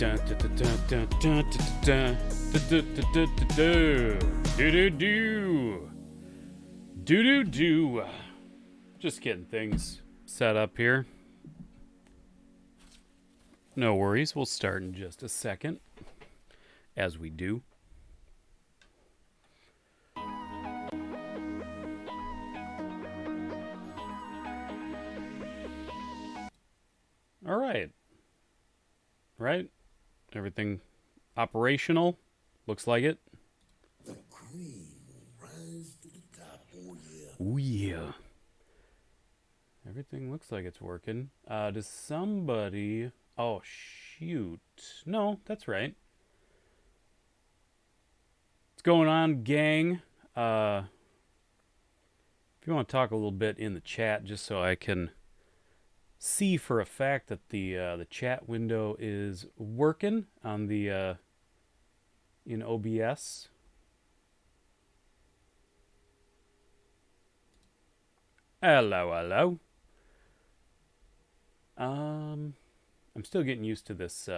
Dun, dun, dun, dun, dun, dun, dun, dun, dun, dun, dun. Do-do-do. Do-do-do. Just getting things set up here. No worries, we'll start in just a second, as we do. All right. Right? Everything operational? Looks like it. The cream will rise to the top. Oh, yeah. Oh, yeah. Everything looks like it's working. Does somebody... Oh, shoot. No, that's right. What's going on, gang? If you want to talk a little bit in the chat, just so I can see for a fact that the chat window is working on the in OBS. Hello, hello. I'm still getting used to this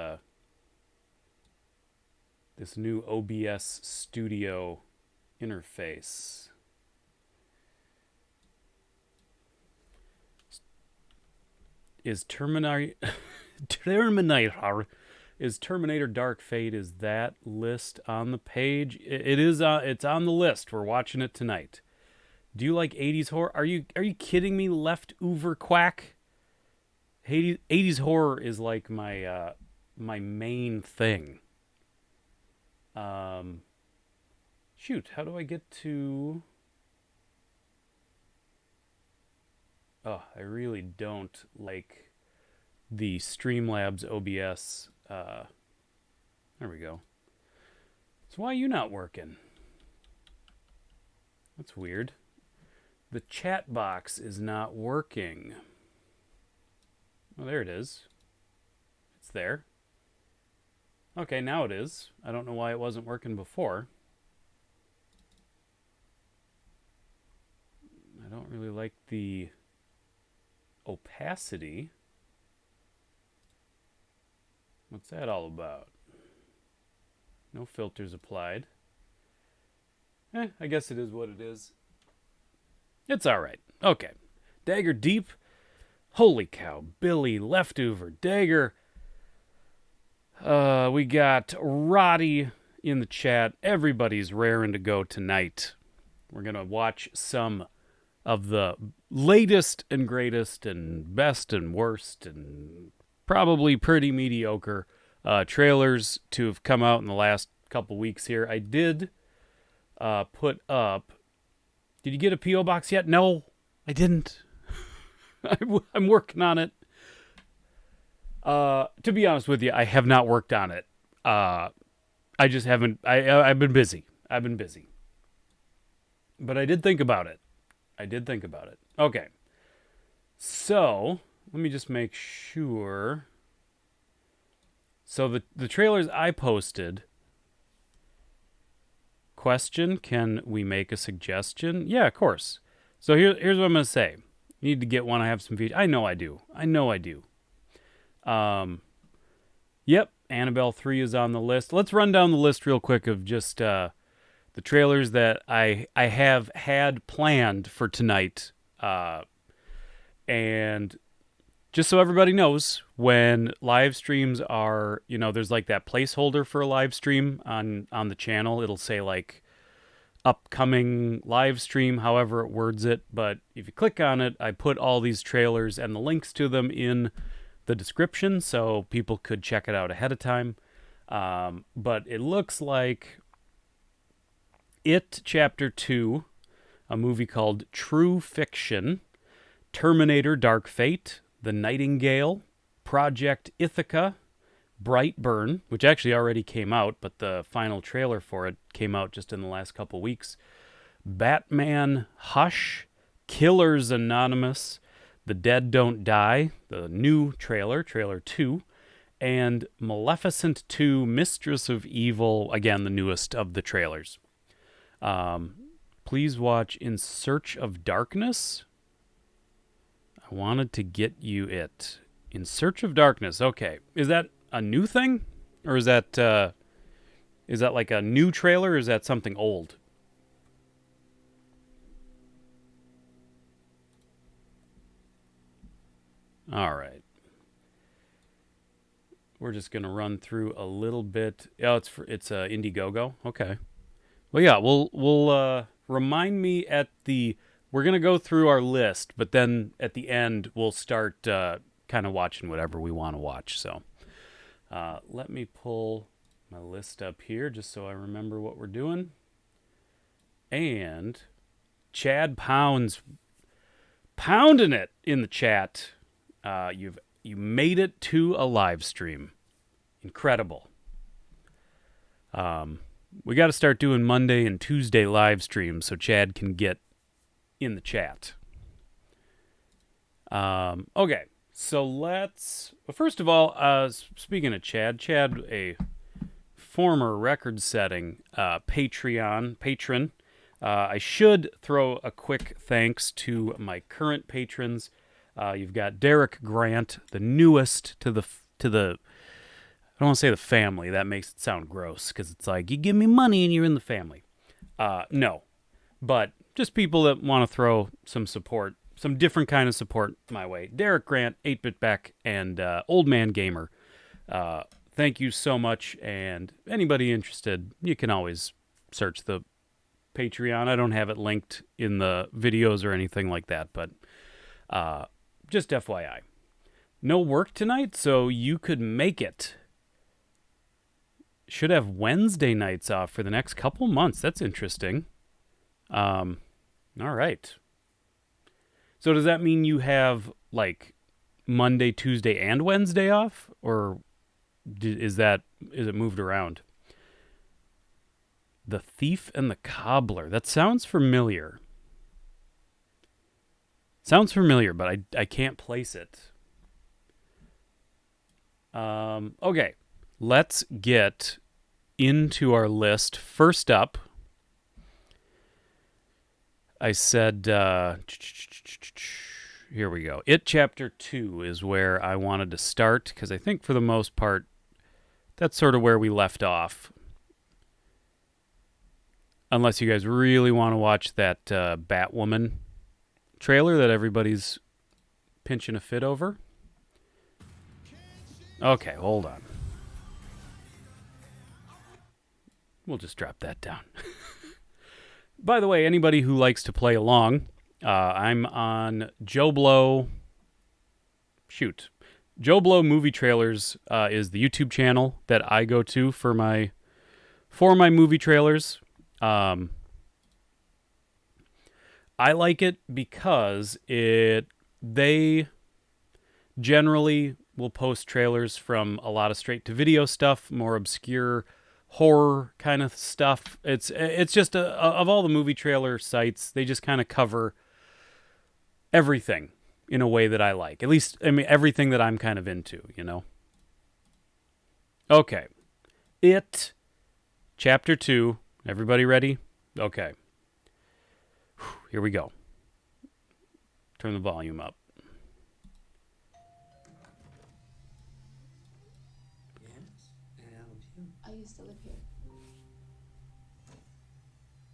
this new OBS Studio interface. Is Terminator Dark Fate, is that list on the page? It is. It's on the list. We're watching it tonight. Do you like 80s horror? Are you kidding me? Leftover quack. 80s horror is like my my main thing. Shoot, how do I get to... Oh, I really don't like the Streamlabs OBS. There we go. So why are you not working? That's weird. The chat box is not working. Oh, there it is. It's there. Okay, now it is. I don't know why it wasn't working before. I don't really like the opacity. What's that all about? No filters applied. I guess it is what it is. It's alright. Okay. Dagger Deep. Holy cow. Billy, Leftover, Dagger. We got Roddy in the chat. Everybody's raring to go tonight. We're going to watch some of the latest and greatest and best and worst and probably pretty mediocre trailers to have come out in the last couple weeks here. I did put up... Did you get a P.O. box yet? No, I didn't. I'm working on it. To be honest with you, I have not worked on it. I just haven't... I've been busy. But I did think about it. Okay. So, let me just make sure. So the trailers I posted... Question, can we make a suggestion? Yeah, of course. So here's what I'm going to say. You need to get one. I have some features. I know I do. Yep, Annabelle 3 is on the list. Let's run down the list real quick of just the trailers that I have had planned for tonight. And just so everybody knows, when live streams are, there's like that placeholder for a live stream on the channel. It'll say like upcoming live stream, however it words it. But if you click on it, I put all these trailers and the links to them in the description so people could check it out ahead of time. But it looks like It Chapter 2, a movie called True Fiction, Terminator Dark Fate, The Nightingale, Project Ithaca, Brightburn, which actually already came out, but the final trailer for it came out just in the last couple weeks, Batman Hush, Killers Anonymous, The Dead Don't Die, the new trailer 2, and Maleficent 2, Mistress of Evil, again, the newest of the trailers. Please watch In Search of Darkness. I wanted to get you it. In Search of Darkness. Okay. Is that a new thing? Or is that like a new trailer, or is that something old? All right. We're just gonna run through a little bit. Oh, it's Indiegogo. Okay. Well, yeah. We'll remind me at the. We're gonna go through our list, but then at the end we'll start kind of watching whatever we want to watch. So let me pull my list up here just so I remember what we're doing. And Chad Pounds pounding it in the chat. You made it to a live stream. Incredible. We got to start doing Monday and Tuesday live streams so Chad can get in the chat. Okay, so let's. Well, first of all, speaking of Chad, a former record-setting patron. I should throw a quick thanks to my current patrons. You've got Derek Grant, the newest to the. I don't want to say the family. That makes it sound gross because it's like you give me money and you're in the family. No, but just people that want to throw some support, some different kind of support my way. Derek Grant, 8-Bit Beck, and Old Man Gamer. Thank you so much. And anybody interested, you can always search the Patreon. I don't have it linked in the videos or anything like that, but just FYI. No work tonight, so you could make it. Should have Wednesday nights off for the next couple months. That's interesting. All right. So does that mean you have like Monday, Tuesday, and Wednesday off, or is it moved around? The Thief and the Cobbler. That sounds familiar. But I can't place it. Okay. Let's get into our list. First up, I said, here we go. It Chapter 2 is where I wanted to start, because I think for the most part, that's sort of where we left off. Unless you guys really want to watch that Batwoman trailer that everybody's pinching a fit over. Okay, hold on. We'll just drop that down. By the way, anybody who likes to play along, I'm on Joe Blow. Joe Blow Movie Trailers is the YouTube channel that I go to for my movie trailers. I like it because they generally will post trailers from a lot of straight-to-video stuff, more obscure horror kind of stuff. It's just of all the movie trailer sites, they just kind of cover everything in a way that I like. At least, I mean, everything that I'm kind of into, you know? Okay. It Chapter 2. Everybody ready? Okay. Here we go. Turn the volume up. Yes, can I help you? I used to live here.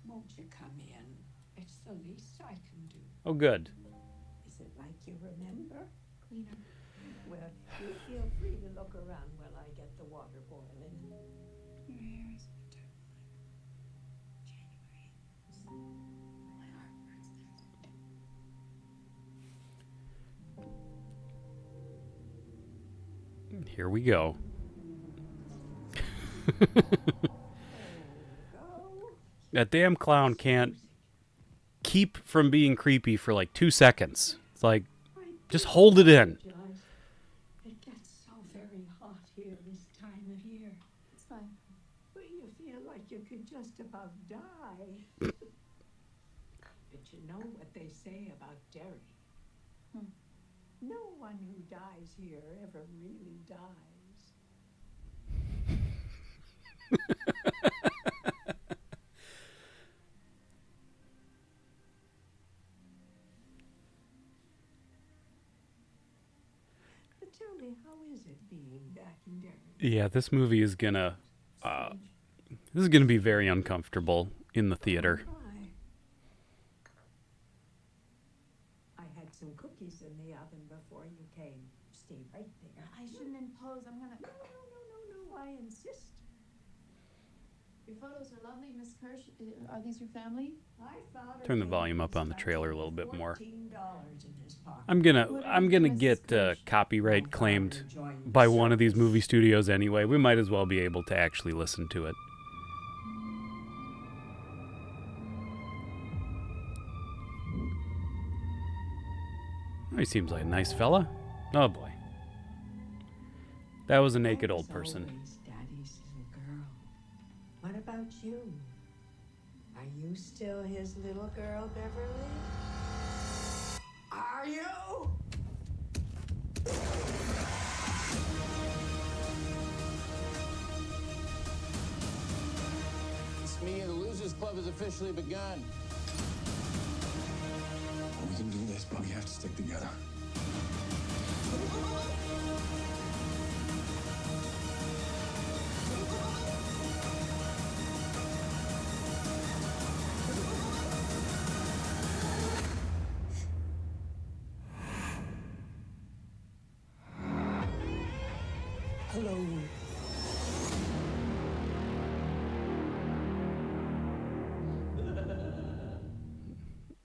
Won't you come in? It's the least I can do. Oh, good. Is it like you remember? Cleaner. Well, you feel free to look around while I get the water boiling. Your hair is winter like January. My heart burns there. Here we go. That damn clown can't keep from being creepy for like 2 seconds. It's like, just hold it in. It gets so very hot here this time of year. It's fine. But you feel like you could just about die. But you know what they say about Derry? No one who dies here ever really dies. But tell me how is it being back in Derry? Yeah, this movie is gonna this is gonna be very uncomfortable in the theater. Why? I had some cookies in the oven before you came. Stay right there. I shouldn't impose. I'm gonna. No, I insist. Your photos are lovely, Miss Kirsch. Are these your family? I found Turn the volume up on the trailer a little bit more. $14 in his pocket. I'm gonna get copyright claimed by one of these movie studios anyway. We might as well be able to actually listen to it. He seems like a nice fella. Oh boy. That was a naked old person. Always Daddy's little girl. What about you? Are you still his little girl, Beverly? Are you? This meeting of the Losers Club has officially begun. We can do this, but we have to stick together. Hello.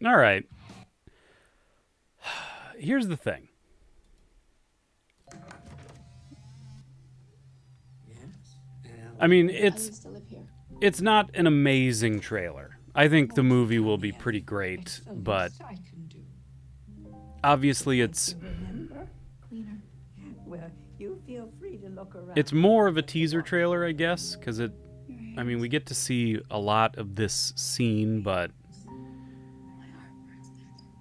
All right. Here's the thing. Yes. I mean, I it's used to live here. it's not an amazing trailer. I think the movie will be pretty great, but I can do. obviously it's Remember? Cleaner. Well, you feel free to look around. it's more of a teaser trailer, I guess, because Your I mean, hands. we get to see a lot of this scene, but My heart burns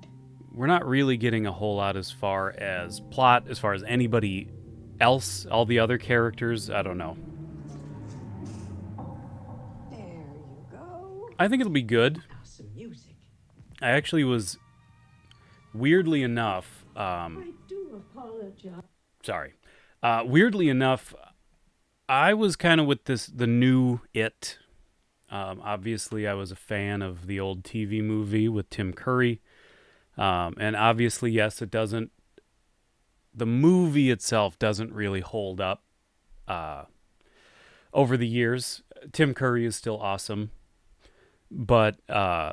there. we're not really getting a whole lot as far as plot, as far as anybody else, all the other characters. I don't know. There you go. I think it'll be good. Now some music. I actually was, weirdly enough, I do apologize. sorry. Weirdly enough, I was kind of with the new It. Obviously, I was a fan of the old TV movie with Tim Curry. And obviously, yes, the movie itself doesn't really hold up over the years. Tim Curry is still awesome. But I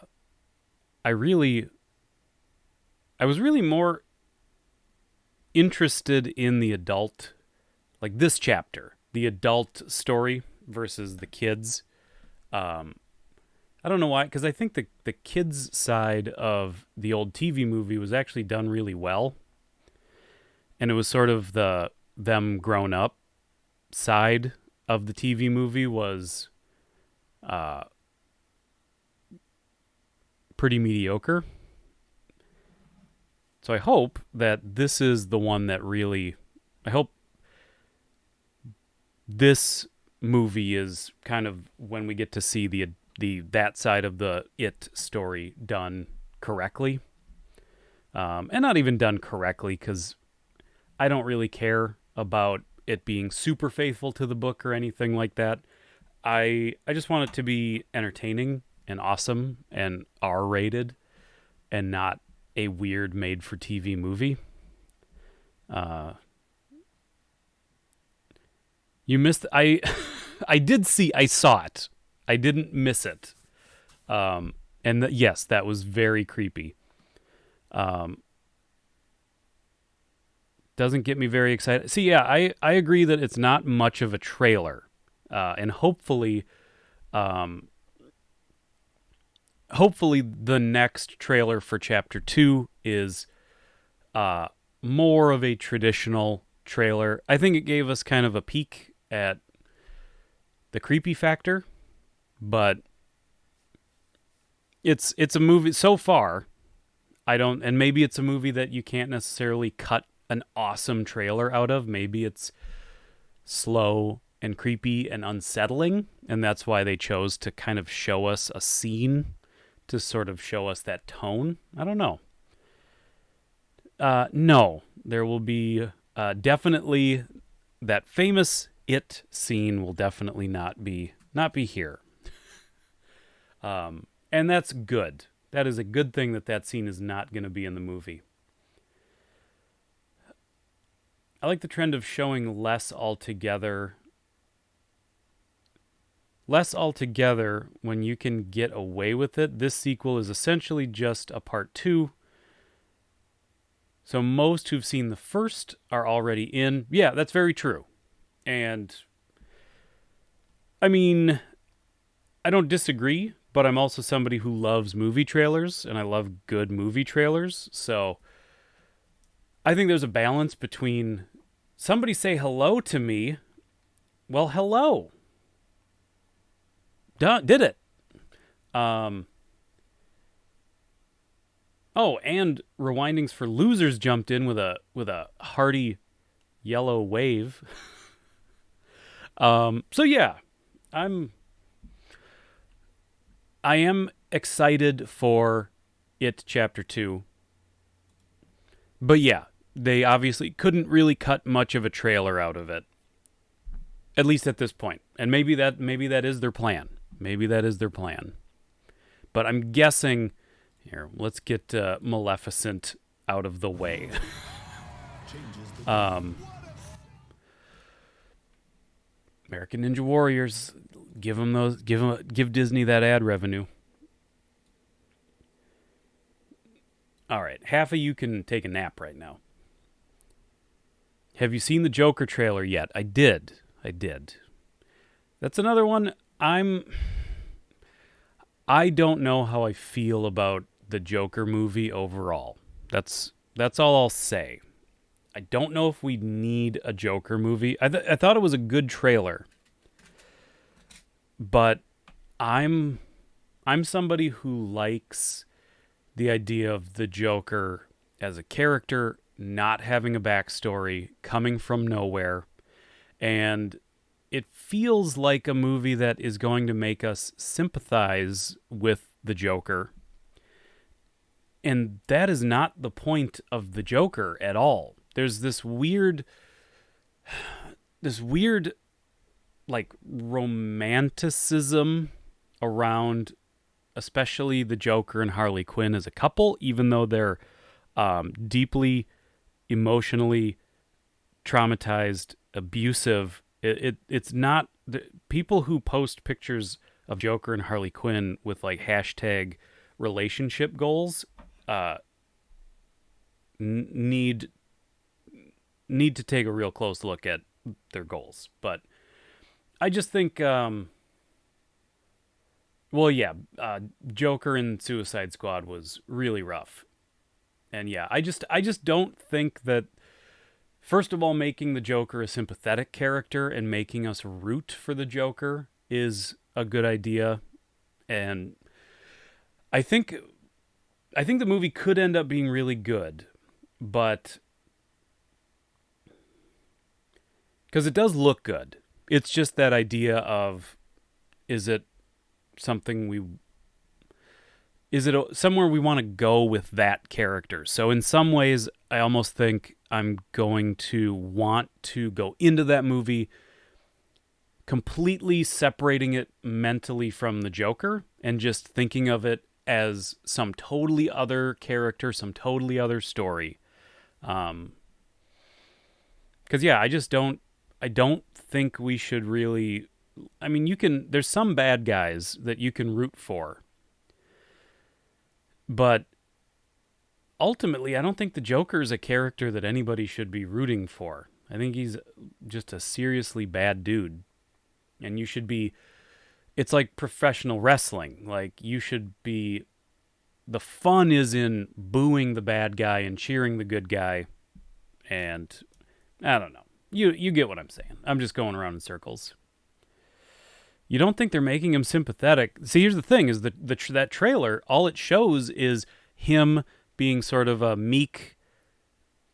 was really more interested in the adult, like this chapter, the adult story versus the kids. I don't know why, because I think the kids' side of the old TV movie was actually done really well. And it was sort of them grown up side of the TV movie was pretty mediocre. So I hope that this is the one that really, I hope this movie is kind of when we get to see that side of the It story done correctly. And not even done correctly, because I don't really care about it being super faithful to the book or anything like that. I just want it to be entertaining and awesome and R-rated and not a weird made-for-TV movie. You missed... I saw it. I didn't miss it. Yes, that was very creepy. Doesn't get me very excited. See, yeah, I agree that it's not much of a trailer. And hopefully the next trailer for Chapter 2 is more of a traditional trailer. I think it gave us kind of a peek at the creepy factor, but it's a movie so far. And maybe it's a movie that you can't necessarily cut an awesome trailer out of. Maybe it's slow and creepy and unsettling, and that's why they chose to kind of show us a scene to sort of show us that tone. I don't know. No, there will be definitely that famous It scene will definitely not be here. And that's good. That is a good thing that scene is not going to be in the movie. I like the trend of showing less altogether when you can get away with it. This sequel is essentially just a part 2. So most who've seen the first are already in. Yeah, that's very true. And I mean, I don't disagree, but I'm also somebody who loves movie trailers, and I love good movie trailers. So I think there's a balance between somebody say hello to me. Well, hello. Did it. Oh, and Rewindings for Losers jumped in with a hearty yellow wave. So yeah, I am excited for It Chapter 2. But yeah, they obviously couldn't really cut much of a trailer out of it. At least at this point. And maybe that is their plan. Maybe that is their plan. But I'm guessing... Here, let's get Maleficent out of the way. American Ninja Warriors, give Disney that ad revenue. All right, half of you can take a nap right now. Have you seen the Joker trailer yet? I did. That's another one. I don't know how I feel about the Joker movie overall. That's all I'll say. I don't know if we need a Joker movie. I thought it was a good trailer, but I'm somebody who likes the idea of the Joker as a character not having a backstory, coming from nowhere, and it feels like a movie that is going to make us sympathize with the Joker. And that is not the point of the Joker at all. There's this weird like romanticism around especially the Joker and Harley Quinn as a couple, even though they're deeply emotionally traumatized, abusive. It's not the people who post pictures of Joker and Harley Quinn with like hashtag relationship goals need to take a real close look at their goals. But I just think Joker in Suicide Squad was really rough. And yeah, I just don't think that, first of all, making the Joker a sympathetic character and making us root for the Joker is a good idea. And I think the movie could end up being really good, but because it does look good. It's just that idea of, is it somewhere we want to go with that character? So in some ways, I almost think I'm going to want to go into that movie completely separating it mentally from the Joker and just thinking of it as some totally other character, some totally other story. Because yeah, I don't think we should really. I mean, there's some bad guys that you can root for, but ultimately, I don't think the Joker is a character that anybody should be rooting for. I think he's just a seriously bad dude, and you should be. It's like professional wrestling. Like, you should be... The fun is in booing the bad guy and cheering the good guy. And I don't know. You get what I'm saying. I'm just going around in circles. You don't think they're making him sympathetic? See, here's the thing, is that trailer, all it shows is him being sort of a meek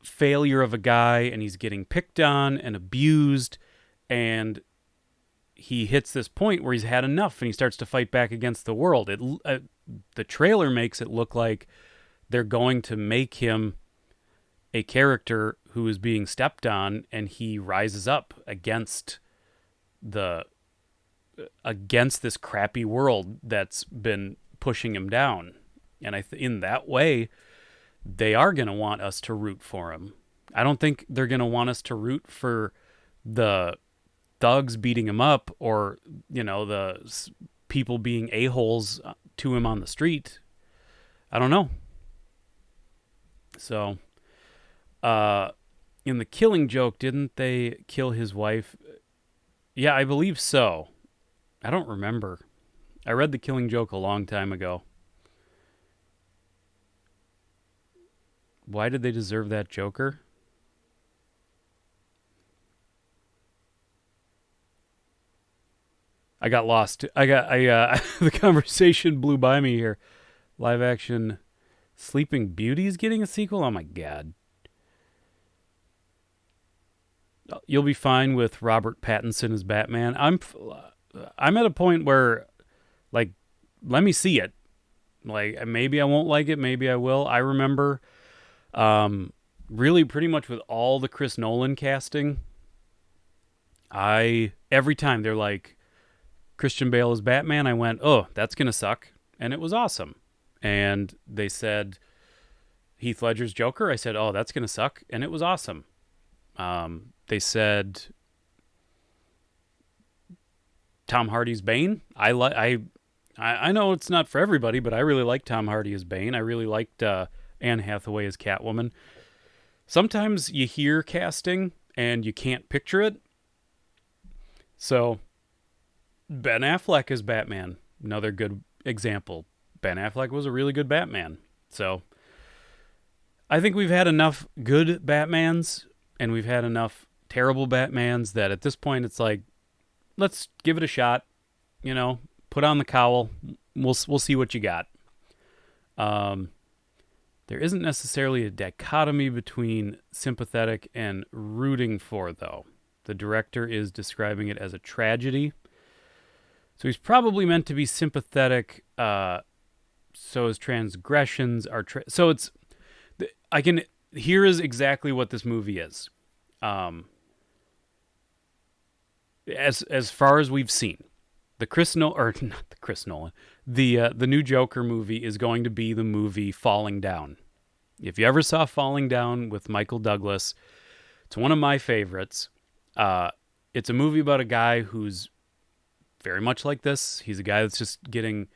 failure of a guy, and he's getting picked on and abused, and he hits this point where he's had enough and he starts to fight back against the world. The trailer makes it look like they're going to make him a character who is being stepped on, and he rises up against this crappy world that's been pushing him down. And in that way, they are going to want us to root for him. I don't think they're going to want us to root for the thugs beating him up, or, the people being a-holes to him on the street. I don't know. So, in The Killing Joke, didn't they kill his wife? Yeah, I believe so. I don't remember. I read The Killing Joke a long time ago. Why did they deserve that Joker? I got lost. The conversation blew by me here. Live action Sleeping Beauty is getting a sequel? Oh my God. You'll be fine with Robert Pattinson as Batman. I'm at a point where, like, let me see it. Like, maybe I won't like it, maybe I will. I remember really pretty much with all the Chris Nolan casting, every time they're like, Christian Bale as Batman, I went, oh, that's going to suck. And it was awesome. And they said Heath Ledger's Joker. I said, oh, that's going to suck. And it was awesome. They said Tom Hardy's Bane. I know it's not for everybody, but I really like Tom Hardy as Bane. I really liked Anne Hathaway as Catwoman. Sometimes you hear casting and you can't picture it. So Ben Affleck as Batman, another good example. Ben Affleck was a really good Batman. So I think we've had enough good Batmans and we've had enough terrible Batmans that at this point it's like, let's give it a shot. Put on the cowl. We'll see what you got. There isn't necessarily a dichotomy between sympathetic and rooting for, though. The director is describing it as a tragedy. So he's probably meant to be sympathetic. So his transgressions are. So it's. Here is exactly what this movie is. As far as we've seen, the new Joker movie is going to be the movie Falling Down. If you ever saw Falling Down with Michael Douglas, it's one of my favorites. It's a movie about a guy who's very much like this. He's a guy that's just getting...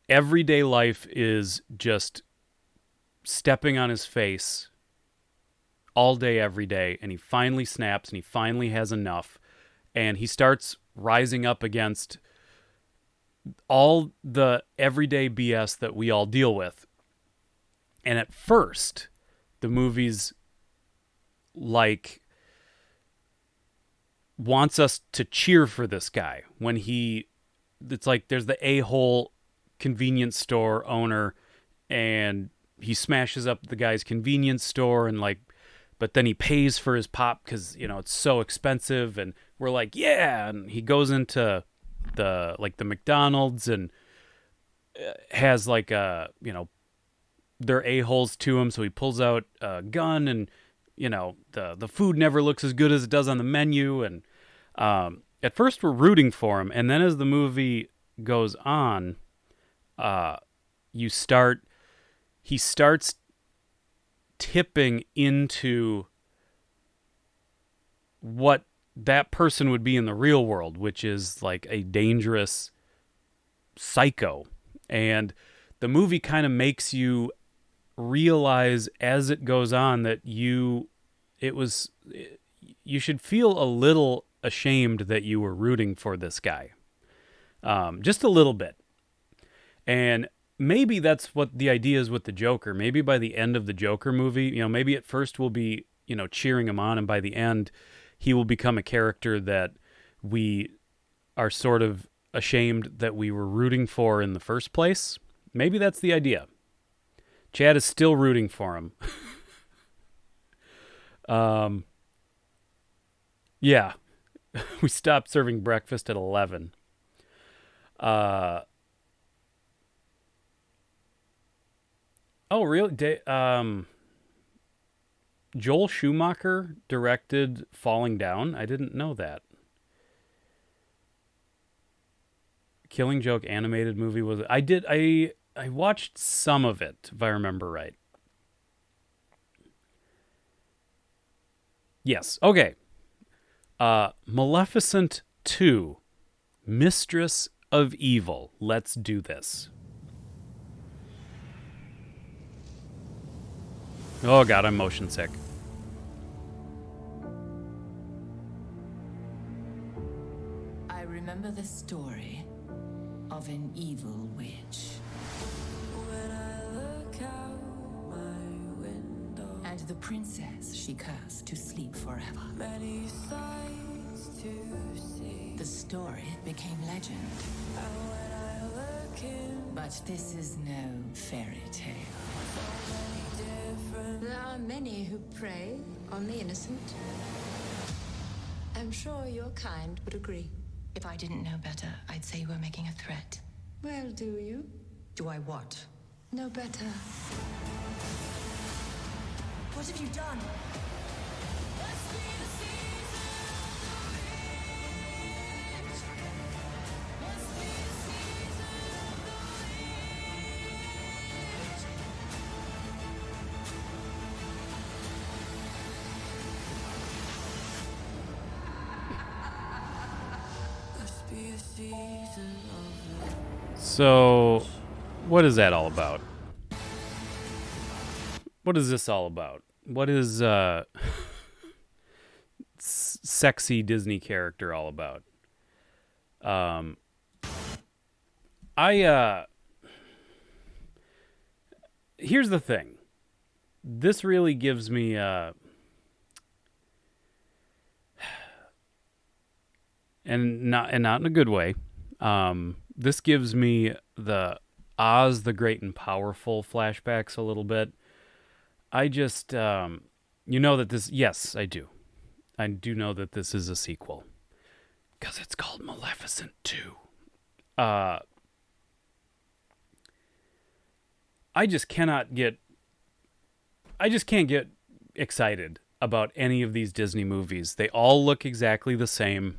Everyday life is just stepping on his face all day, every day, and he finally snaps, and he finally has enough, and he starts rising up against all the everyday BS that we all deal with. And at first, the movie's like wants us to cheer for this guy when it's like there's the a-hole convenience store owner and he smashes up the guy's convenience store and but then he pays for his pop because, it's so expensive, and we're like, yeah, and he goes into the McDonald's and has they're a-holes to him, so he pulls out a gun and, the food never looks as good as it does on the menu, and at first we're rooting for him, and then as the movie goes on, he starts tipping into what that person would be in the real world, which is like a dangerous psycho. And the movie kind of makes you realize as it goes on that you should feel a little ashamed that you were rooting for this guy. Just a little bit. And maybe that's what the idea is with the Joker. Maybe by the end of the Joker movie, maybe at first we'll be, cheering him on, and by the end he will become a character that we are sort of ashamed that we were rooting for in the first place. Maybe that's the idea. Chad is still rooting for him. Yeah. We stopped serving breakfast at 11. Oh, really? Joel Schumacher directed Falling Down. I didn't know that. Killing Joke animated movie was... I watched some of it, if I remember right. Yes. Okay. Maleficent 2. Mistress of Evil. Let's do this. Oh, God, I'm motion sick. I remember the story of an evil witch. When I look out my window, and the princess she cursed to sleep forever. Many sights to see. The story became legend. And when I look in, but this is no fairy tale. There are many who prey on the innocent. I'm sure your kind would agree. If I didn't know better, I'd say you were making a threat. Well, do you? Do I what? No better. What have you done? So, what is that all about? What is this all about? What is sexy Disney character all about? Here's the thing. This really gives me and not in a good way. This gives me the Oz the Great and Powerful flashbacks a little bit. I just, you know that this, yes, I do. I do know that this is a sequel. Because it's called Maleficent 2. I just can't get excited about any of these Disney movies. They all look exactly the same.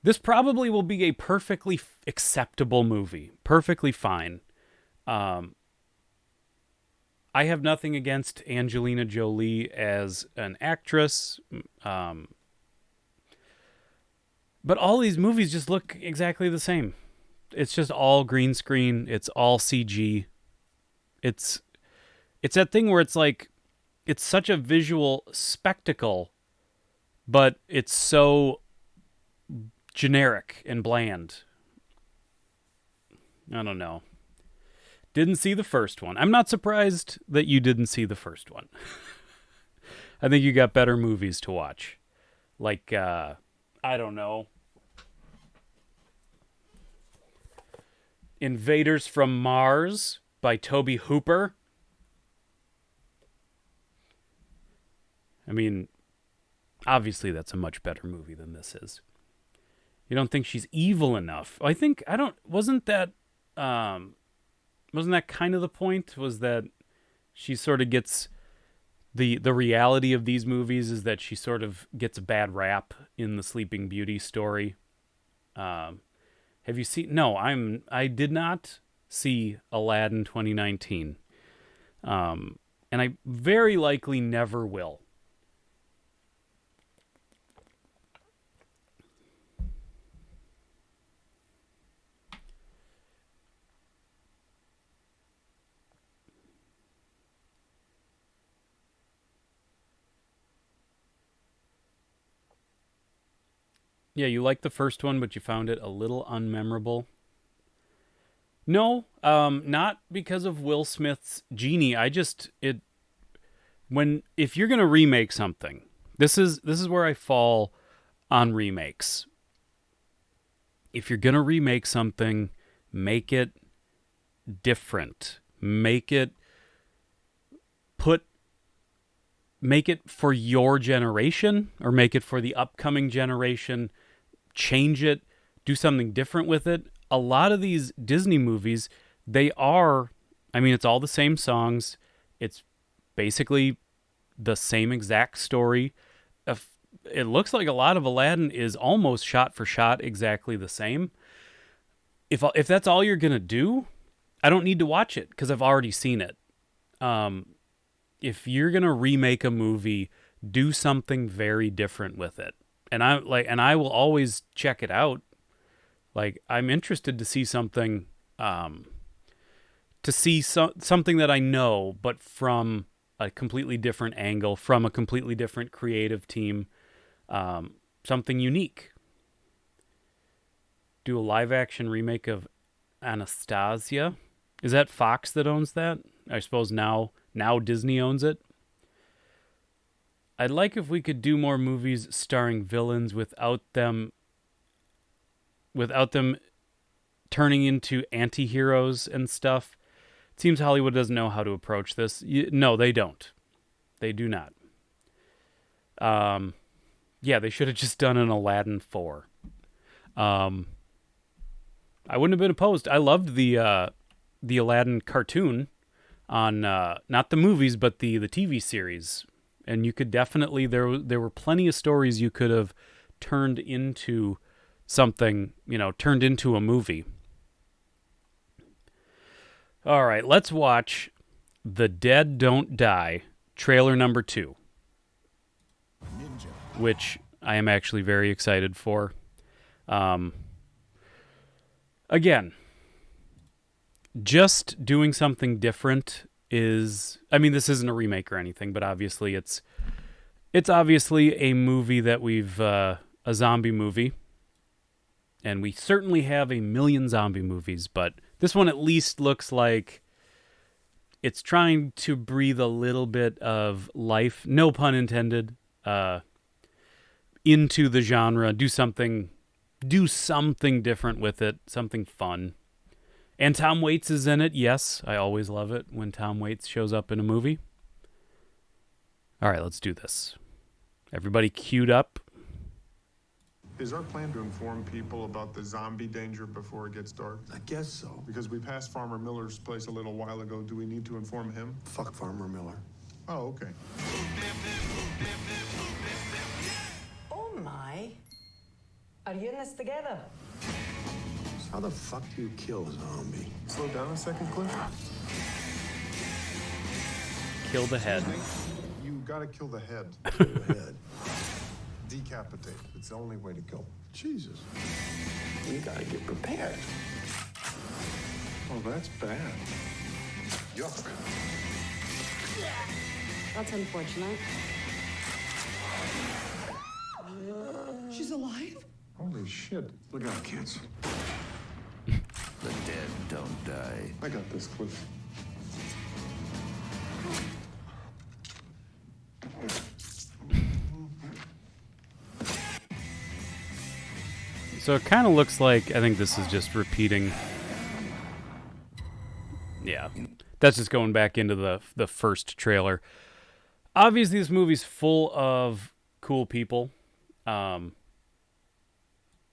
This probably will be a perfectly acceptable movie. Perfectly fine. I have nothing against Angelina Jolie as an actress. But all these movies just look exactly the same. It's just all green screen. It's all CG. It's that thing where it's like, it's such a visual spectacle, but it's so generic and bland. I don't know. Didn't see the first one. I'm not surprised that you didn't see the first one. I think you got better movies to watch. Like, I don't know. Invaders from Mars by Toby Hooper. I mean, obviously that's a much better movie than this is. You don't think she's evil enough? Wasn't that kind of the point? Was that she sort of gets the reality of these movies is that she sort of gets a bad rap in the Sleeping Beauty story. Have you seen? No, I did not see Aladdin 2019. And I very likely never will. Yeah, you liked the first one, but you found it a little unmemorable. No, not because of Will Smith's Genie. If you're gonna remake something, this is where I fall on remakes. If you're gonna remake something, make it different. Make it for your generation, or make it for the upcoming generation. Change it, do something different with it. A lot of these Disney movies, it's all the same songs. It's basically the same exact story. It looks like a lot of Aladdin is almost shot for shot exactly the same. If that's all you're going to do, I don't need to watch it because I've already seen it. If you're going to remake a movie, do something very different with it. And I will always check it out. Like, I'm interested to see something, something that I know, but from a completely different angle, from a completely different creative team, something unique. Do a live action remake of Anastasia. Is that Fox that owns that? I suppose now Disney owns it. I'd like if we could do more movies starring villains without them turning into anti-heroes and stuff. It seems Hollywood doesn't know how to approach this. No, they don't. They do not. Yeah, they should have just done an Aladdin 4. I wouldn't have been opposed. I loved the Aladdin cartoon on not the movies but the TV series, and you could definitely there were plenty of stories you could have turned into something, turned into a movie. All right, let's watch The Dead Don't Die trailer number 2, which I am actually very excited for. Again, just doing something different is, this isn't a remake or anything, but obviously it's obviously a movie that a zombie movie, and we certainly have a million zombie movies, but this one at least looks like it's trying to breathe a little bit of life, no pun intended, into the genre. Do something different with it, something fun. And Tom Waits is in it. Yes, I always love it when Tom Waits shows up in a movie. All right, let's do this. Everybody queued up. Is our plan to inform people about the zombie danger before it gets dark? I guess so. Because we passed Farmer Miller's place a little while ago, do we need to inform him? Fuck Farmer Miller. Oh, okay. Oh my. Are you in this together? How the fuck do you kill a zombie? Slow down a second, Cliff. Kill the head. You gotta kill the head. Kill the head. Decapitate. It's the only way to go. Jesus. You gotta get prepared. Oh, that's bad. Yuck. That's unfortunate. She's alive? Holy shit. Look out, kids. The dead don't die. I got this, Cliff. So it kind of looks like, I think this is just repeating. Yeah, that's just going back into the first trailer. Obviously, this movie's full of cool people. I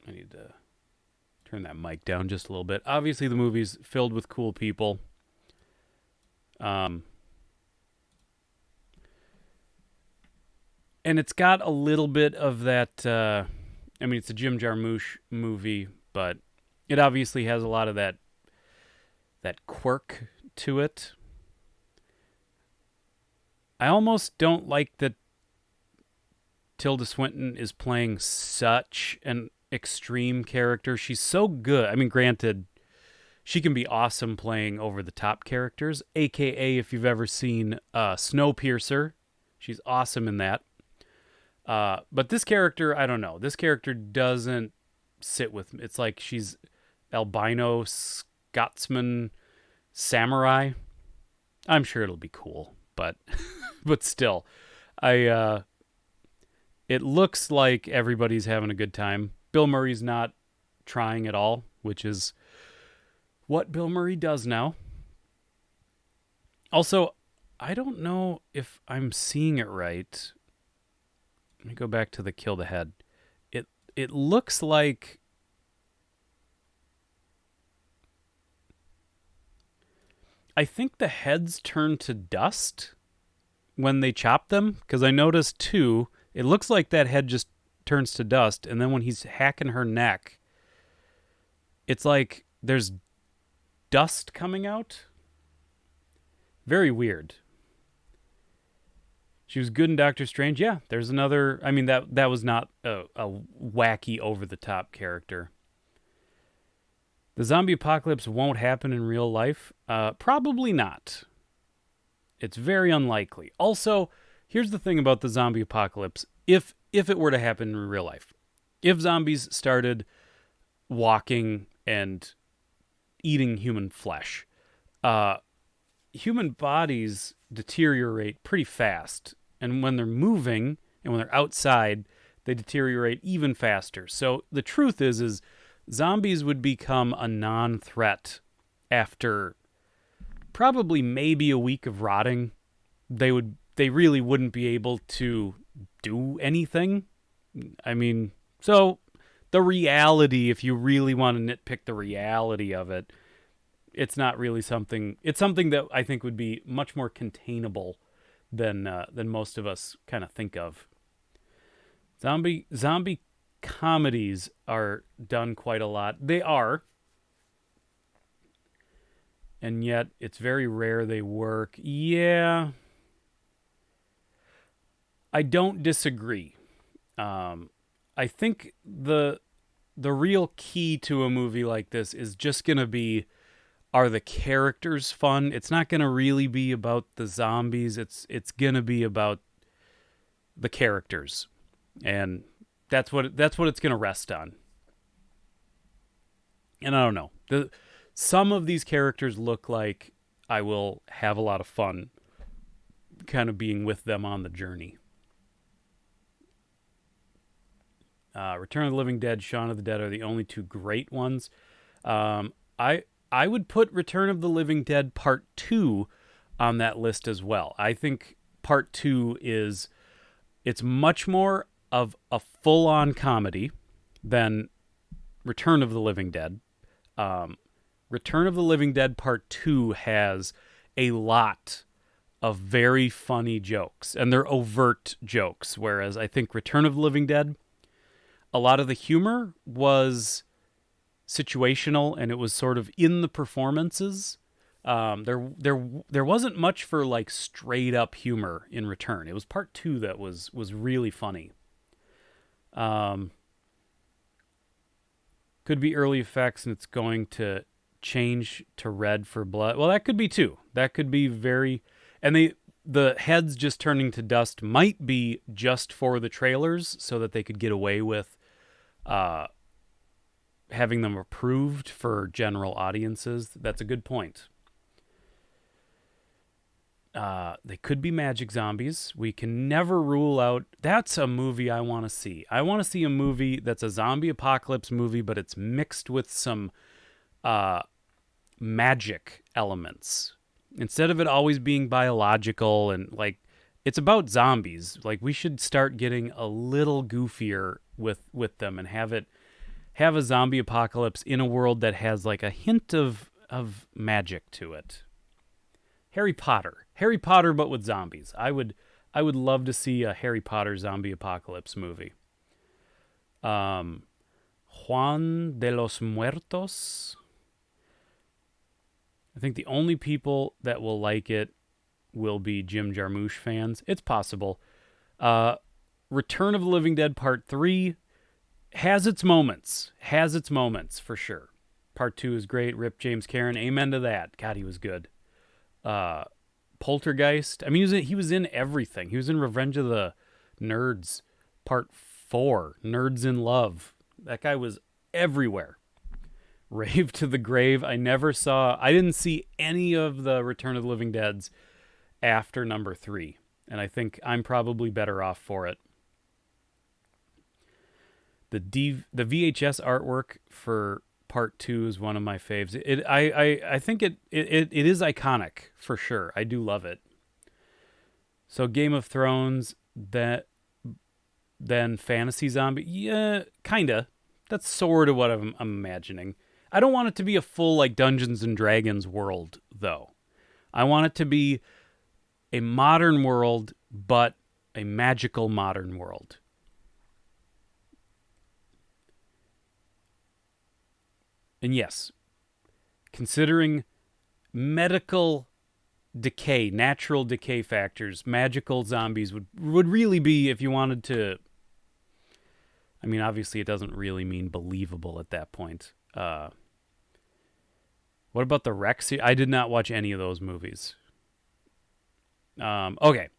need to turn that mic down just a little bit. Obviously, the movie's filled with cool people. And it's got a little bit of that, it's a Jim Jarmusch movie, but it obviously has a lot of that quirk to it. I almost don't like that Tilda Swinton is playing such an extreme character. She's so good. Granted, she can be awesome playing over-the-top characters, a.k.a. if you've ever seen Snowpiercer, she's awesome in that. But this character, I don't know. This character doesn't sit with me. It's like she's albino Scotsman samurai. I'm sure it'll be cool, but but still, it looks like everybody's having a good time. Bill Murray's not trying at all, which is what Bill Murray does now. Also, I don't know if I'm seeing it right. Let me go back to the kill the head. It looks like I think the heads turn to dust when they chop them? Because I noticed too, it looks like that head just turns to dust, and then when he's hacking her neck, it's like there's dust coming out. Very weird. She was good in Doctor Strange. Yeah, there's another. I mean, that was not a wacky, over-the-top character. The zombie apocalypse won't happen in real life? Probably not. It's very unlikely. Also, here's the thing about the zombie apocalypse. If it were to happen in real life, if zombies started walking and eating human flesh, human bodies deteriorate pretty fast. And when they're moving and when they're outside, they deteriorate even faster. So the truth is zombies would become a non-threat after probably maybe a week of rotting. They really wouldn't be able to do anything. I mean, so the reality, if you really want to nitpick the reality of it, it's not really something. It's something that I think would be much more containable than most of us kind of think of. Zombie comedies are done quite a lot. They are. And yet it's very rare they work. Yeah. I don't disagree. I think the real key to a movie like this is just going to be, are the characters fun? It's not going to really be about the zombies. It's going to be about the characters. And that's what it's going to rest on. And I don't know. Some of these characters look like I will have a lot of fun kind of being with them on the journey. Return of the Living Dead, Shaun of the Dead are the only two great ones. I would put Return of the Living Dead Part 2 on that list as well. I think Part 2 it's much more of a full-on comedy than Return of the Living Dead. Return of the Living Dead Part 2 has a lot of very funny jokes, and they're overt jokes, whereas I think Return of the Living Dead, a lot of the humor was situational, and it was sort of in the performances. There wasn't much for like straight up humor in Return. It was Part 2 that was really funny. Could be early effects, and it's going to change to red for blood. Well, that could be too. That could be very, and the heads just turning to dust might be just for the trailers so that they could get away with having them approved for general audiences. That's a good point. They could be magic zombies. We can never rule out. That's a movie I want to see. I want to see a movie that's a zombie apocalypse movie, but it's mixed with some magic elements. Instead of it always being biological and like, it's about zombies. Like, we should start getting a little goofier with them and have a zombie apocalypse in a world that has like a hint of magic to it. Harry Potter, but with zombies. I would love to see a Harry Potter zombie apocalypse movie. Juan de los Muertos. I think the only people that will like it will be Jim Jarmusch fans. It's possible. Return of the Living Dead Part 3 has its moments for sure. Part 2 is great. Rip James Karen. Amen to that. God, he was good. Poltergeist. I mean, he was in everything. He was in Revenge of the Nerds Part 4. Nerds in Love. That guy was everywhere. Rave to the Grave. I didn't see any of the Return of the Living Deads after number 3. And I think I'm probably better off for it. The VHS artwork for Part 2 is one of my faves. I think it is iconic for sure. I do love it. So Game of Thrones, then fantasy zombie. Yeah, kinda. That's sort of what I'm imagining. I don't want it to be a full like Dungeons and Dragons world though. I want it to be a modern world, but a magical modern world. And yes, considering medical decay, natural decay factors, magical zombies would really be, if you wanted to... I mean, obviously it doesn't really mean believable at that point. What about the Rex? I did not watch any of those movies. Okay.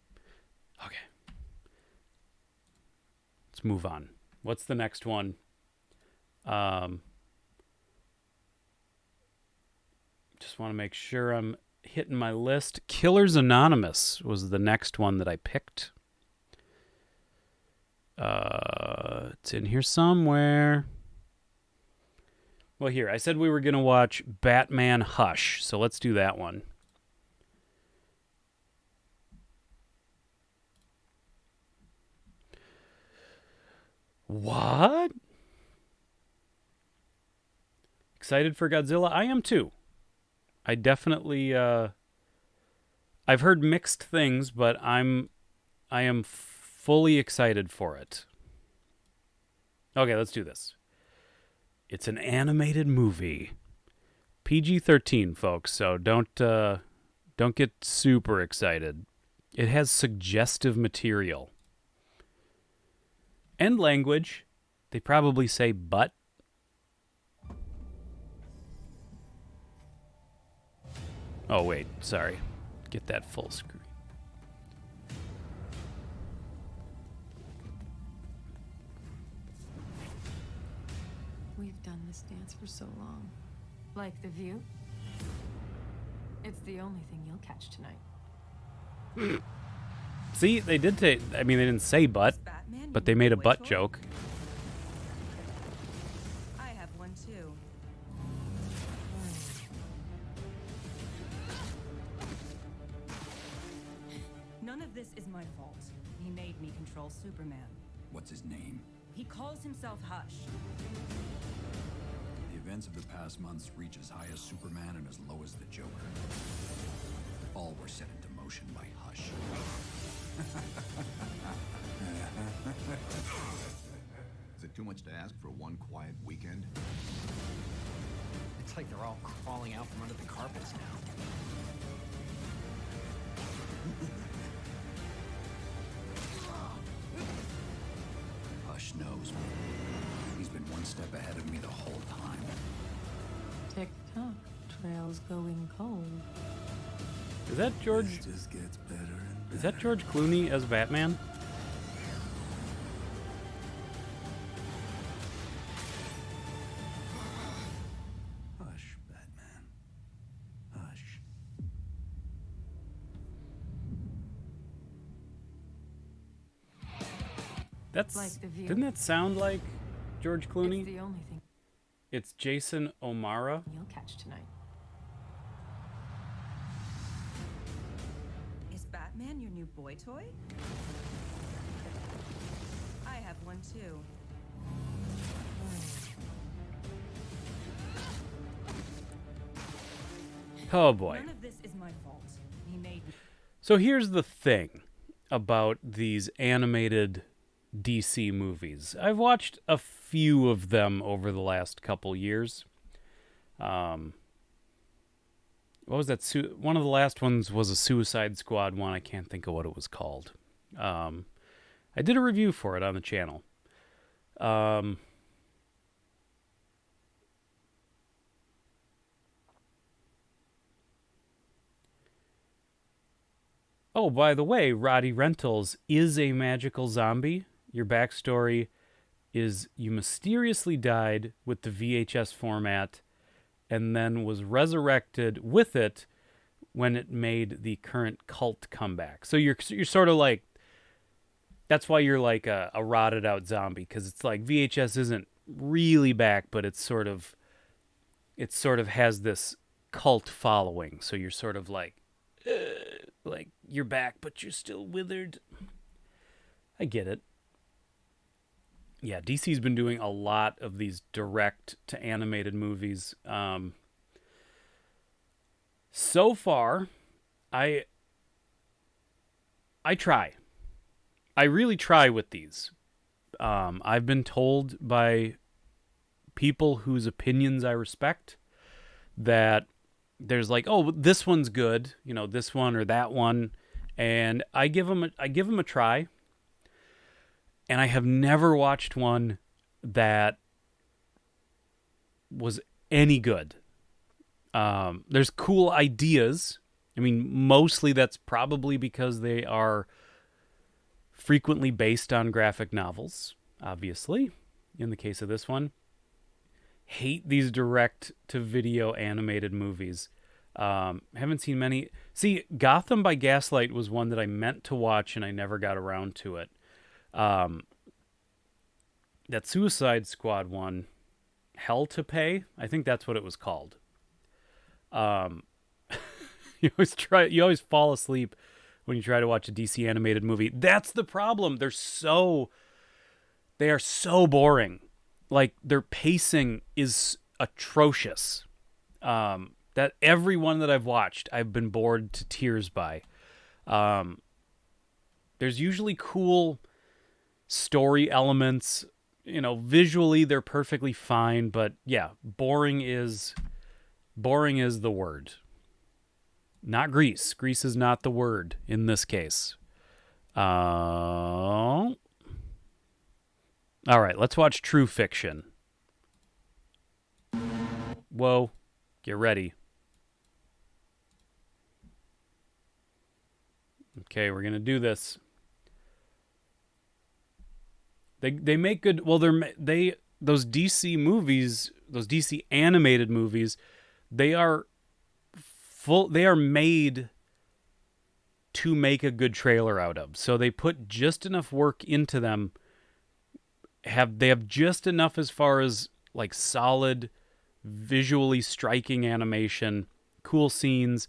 Let's move on. What's the next one? Just want to make sure I'm hitting my list. Killers Anonymous was the next one that I picked. It's in here somewhere. Well, here, I said we were going to watch Batman Hush, so let's do that one. What? Excited for Godzilla? I am too. I definitely, I've heard mixed things, but I am fully excited for it. Okay, let's do this. It's an animated movie. PG-13, folks, so don't get super excited. It has suggestive material. And language. They probably say butt. Oh, wait, sorry. Get that full screen. We've done this dance for so long. Like the view? It's the only thing you'll catch tonight. See, they did they didn't say butt, but they made a butt joke. I have one too. None of this is my fault. He made me control Superman. What's his name? He calls himself Hush. The events of the past months reach as high as Superman and as low as the Joker. All were set into motion by Hush. Is it too much to ask for one quiet weekend? It's like they're all crawling out from under the carpets now. Hush knows me. He's been one step ahead of me the whole time. Tick-tock, trail's going cold. Is that George? This just gets better and better. Is that George Clooney as Batman? Hush, Batman. Hush. That's Like the view. Didn't that sound like George Clooney? It's the only thing It's Jason O'Mara. you'll catch tonight. Is Batman your new boy toy? I have one too. Oh boy. None of this is my fault. He made me. So here's the thing about these animated DC movies. I've watched a few of them over the last couple years. What was that? One of the last ones was a Suicide Squad one. I can't think of what it was called. I did a review for it on the channel. Oh, by the way, Roddy Rentals is a magical zombie. Your backstory is you mysteriously died with the VHS format and then was resurrected with it when it made the current cult comeback. So you're sort of like, that's why you're like a rotted out zombie, because it's like VHS isn't really back, but it sort of has this cult following. So you're sort of like you're back, but you're still withered. I get it. Yeah, DC's been doing a lot of these direct to animated movies. So far, I try. I really try with these. I've been told by people whose opinions I respect that there's like, oh, this one's good, you know, this one or that one, and I give them a try. And I have never watched one that was any good. There's cool ideas. I mean, mostly that's probably because they are frequently based on graphic novels, obviously, in the case of this one. Hate these direct-to-video animated movies. Haven't seen many. See, Gotham by Gaslight was one that I meant to watch and I never got around to it. That Suicide Squad one, Hell to Pay, I think that's what it was called. You always fall asleep when you try to watch a DC animated movie. That's the problem. They are so boring. Like, their pacing is atrocious. That every one that I've watched, I've been bored to tears by. There's usually cool story elements. You know, visually they're perfectly fine, but yeah, boring is the word. Not Grease. Grease is not the word in this case. All right, let's watch True Fiction. Whoa, get ready. Okay, we're gonna do this. They make good. Well, those DC movies, those DC animated movies, they are made to make a good trailer out of. So they put just enough work into them. They have just enough as far as like solid, visually striking animation, cool scenes,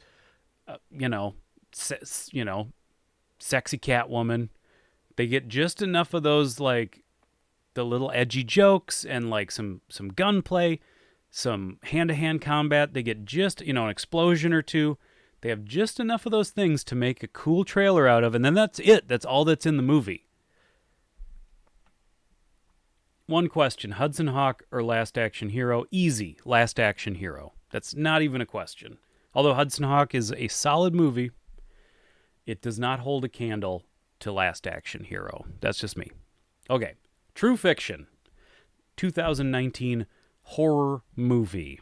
sexy Catwoman. They get just enough of those, like the little edgy jokes and like some gunplay, some hand-to-hand combat. They get just, an explosion or two. They have just enough of those things to make a cool trailer out of, and then that's it. That's all that's in the movie. One question, Hudson Hawk or Last Action Hero? Easy, Last Action Hero. That's not even a question. Although Hudson Hawk is a solid movie, it does not hold a candle to Last Action Hero. That's just me. Okay, True Fiction, 2019 horror movie.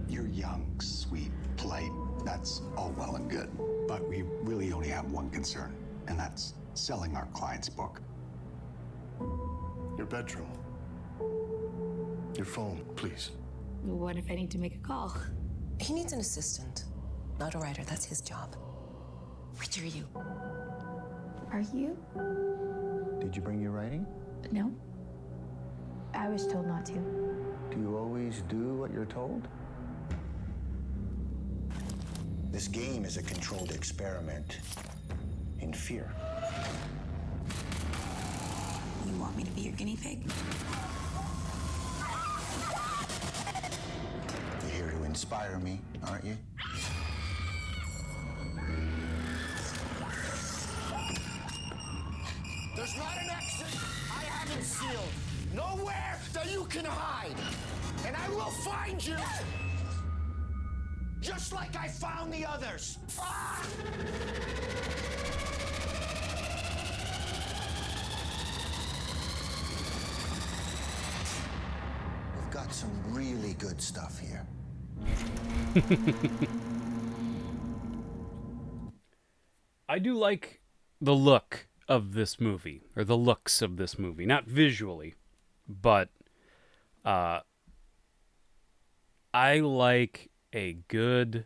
You're young, sweet, polite. That's all well and good. But we really only have one concern, and that's selling our client's book. Your bedroom. Your phone, please. What if I need to make a call? He needs an assistant, not a writer. That's his job. Which are you? Are you? Did you bring your writing? No. I was told not to. Do you always do what you're told? This game is a controlled experiment in fear. You want me to be your guinea pig? You're here to inspire me, aren't you? There's not an exit I haven't sealed. Nowhere that you can hide. And I will find you. Just like I found the others. Ah! We've got some really good stuff here. I do like the look of this movie, or the looks of this movie. Not visually, but I like a good...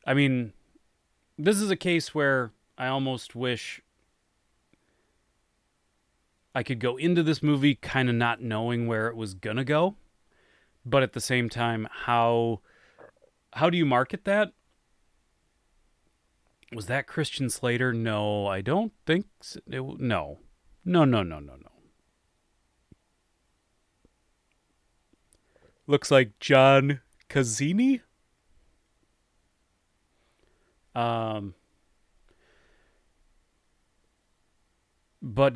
I mean, this is a case where I almost wish I could go into this movie kind of not knowing where it was gonna go, but at the same time, how do you market that? Was that Christian Slater? No, I don't think so. No. Looks like John Cazzini? But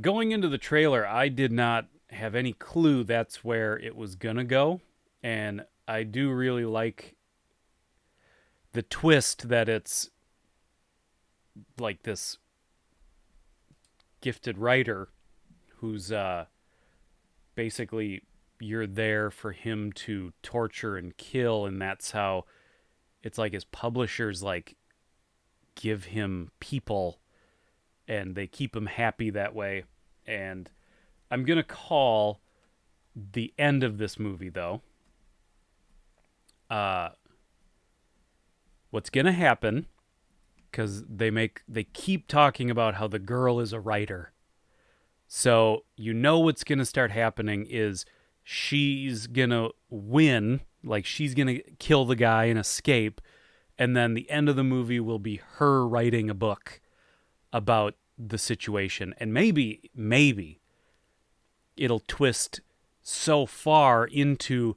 going into the trailer, I did not have any clue that's where it was gonna go, and I do really like the twist that it's like this gifted writer who's basically you're there for him to torture and kill, and that's how it's like his publishers like give him people and they keep him happy that way. And I'm gonna call the end of this movie though, what's gonna happen, because they keep talking about how the girl is a writer. So you know what's going to start happening is she's going to win, like she's going to kill the guy and escape, and then the end of the movie will be her writing a book about the situation. And maybe it'll twist so far into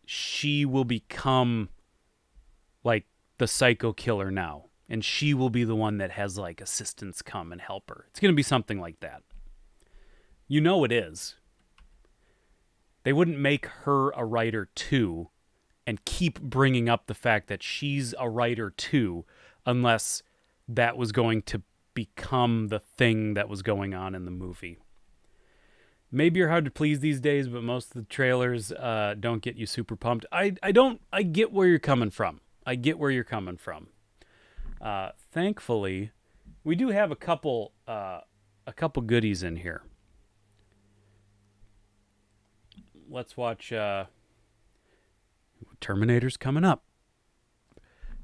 she will become like the psycho killer now, and she will be the one that has like assistants come and help her. It's going to be something like that. You know it is. They wouldn't make her a writer too and keep bringing up the fact that she's a writer too unless that was going to become the thing that was going on in the movie. Maybe you're hard to please these days, but most of the trailers don't get you super pumped. I get where you're coming from. Thankfully, we do have a couple goodies in here. Let's watch Terminator's coming up.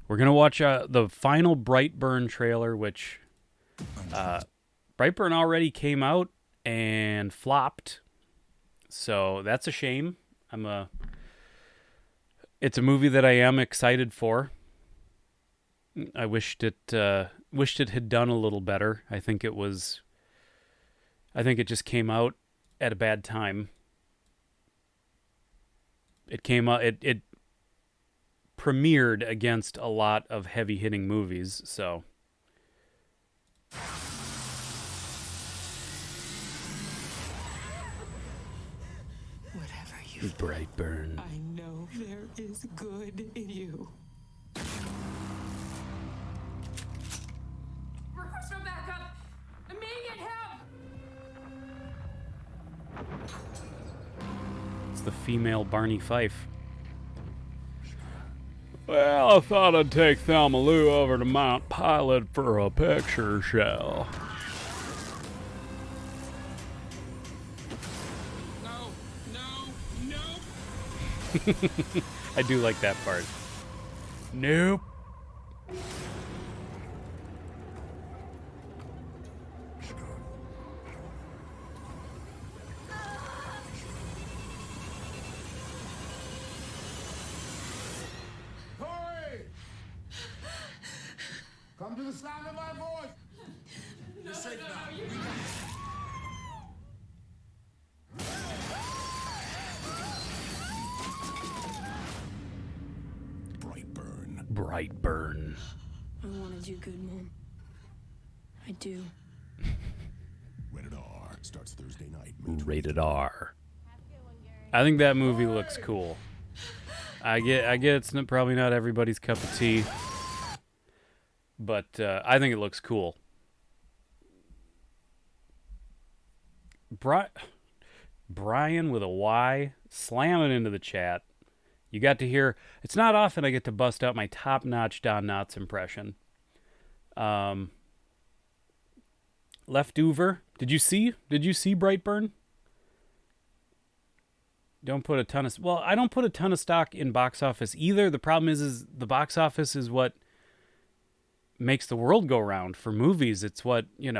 We're going to watch the final Brightburn trailer, which Brightburn already came out and flopped. So that's a shame. It's a movie that I am excited for. I wished it had done a little better. I think it just came out at a bad time. It came out. It premiered against a lot of heavy-hitting movies. So, Whatever you Brightburn. I know there is good in you. Request for backup! Immediate help! It's the female Barney Fife. Well, I thought I'd take Thelma Lou over to Mount Pilot for a picture show. No. I do like that part. Nope. Hurry! Come to the sound of my voice. You're safe now. Brightburn. I wanted you good, Mom. I do. Rated R starts Thursday night. Rated R. I think that movie looks cool. I get it's probably not everybody's cup of tea, but I think it looks cool. Brian with a Y slamming into the chat. You got to hear. It's not often I get to bust out my top-notch Don Knotts impression. Leftover. Did you see Brightburn? Don't put a ton of... Well, I don't put a ton of stock in box office either. The problem is the box office is what makes the world go round for movies. It's what, you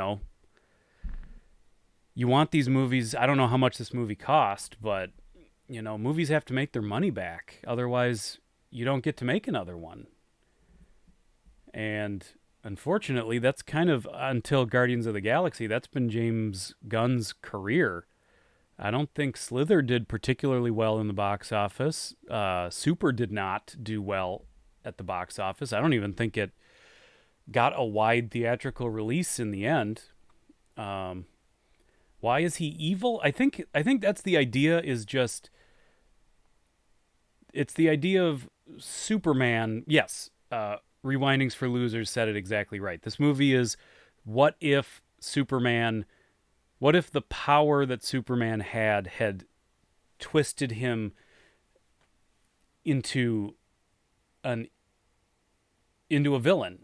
want these movies. I don't know how much this movie cost, but, movies have to make their money back. Otherwise, you don't get to make another one. And unfortunately, that's kind of, until Guardians of the Galaxy, that's been James Gunn's career. I don't think Slither did particularly well in the box office. Super did not do well at the box office. I don't even think got a wide theatrical release in the end. Why is he evil? I think that's the idea. Is just it's the idea of Superman. Yes, Rewindings for Losers said it exactly right. This movie is what if Superman. What if the power that Superman had twisted him into a villain?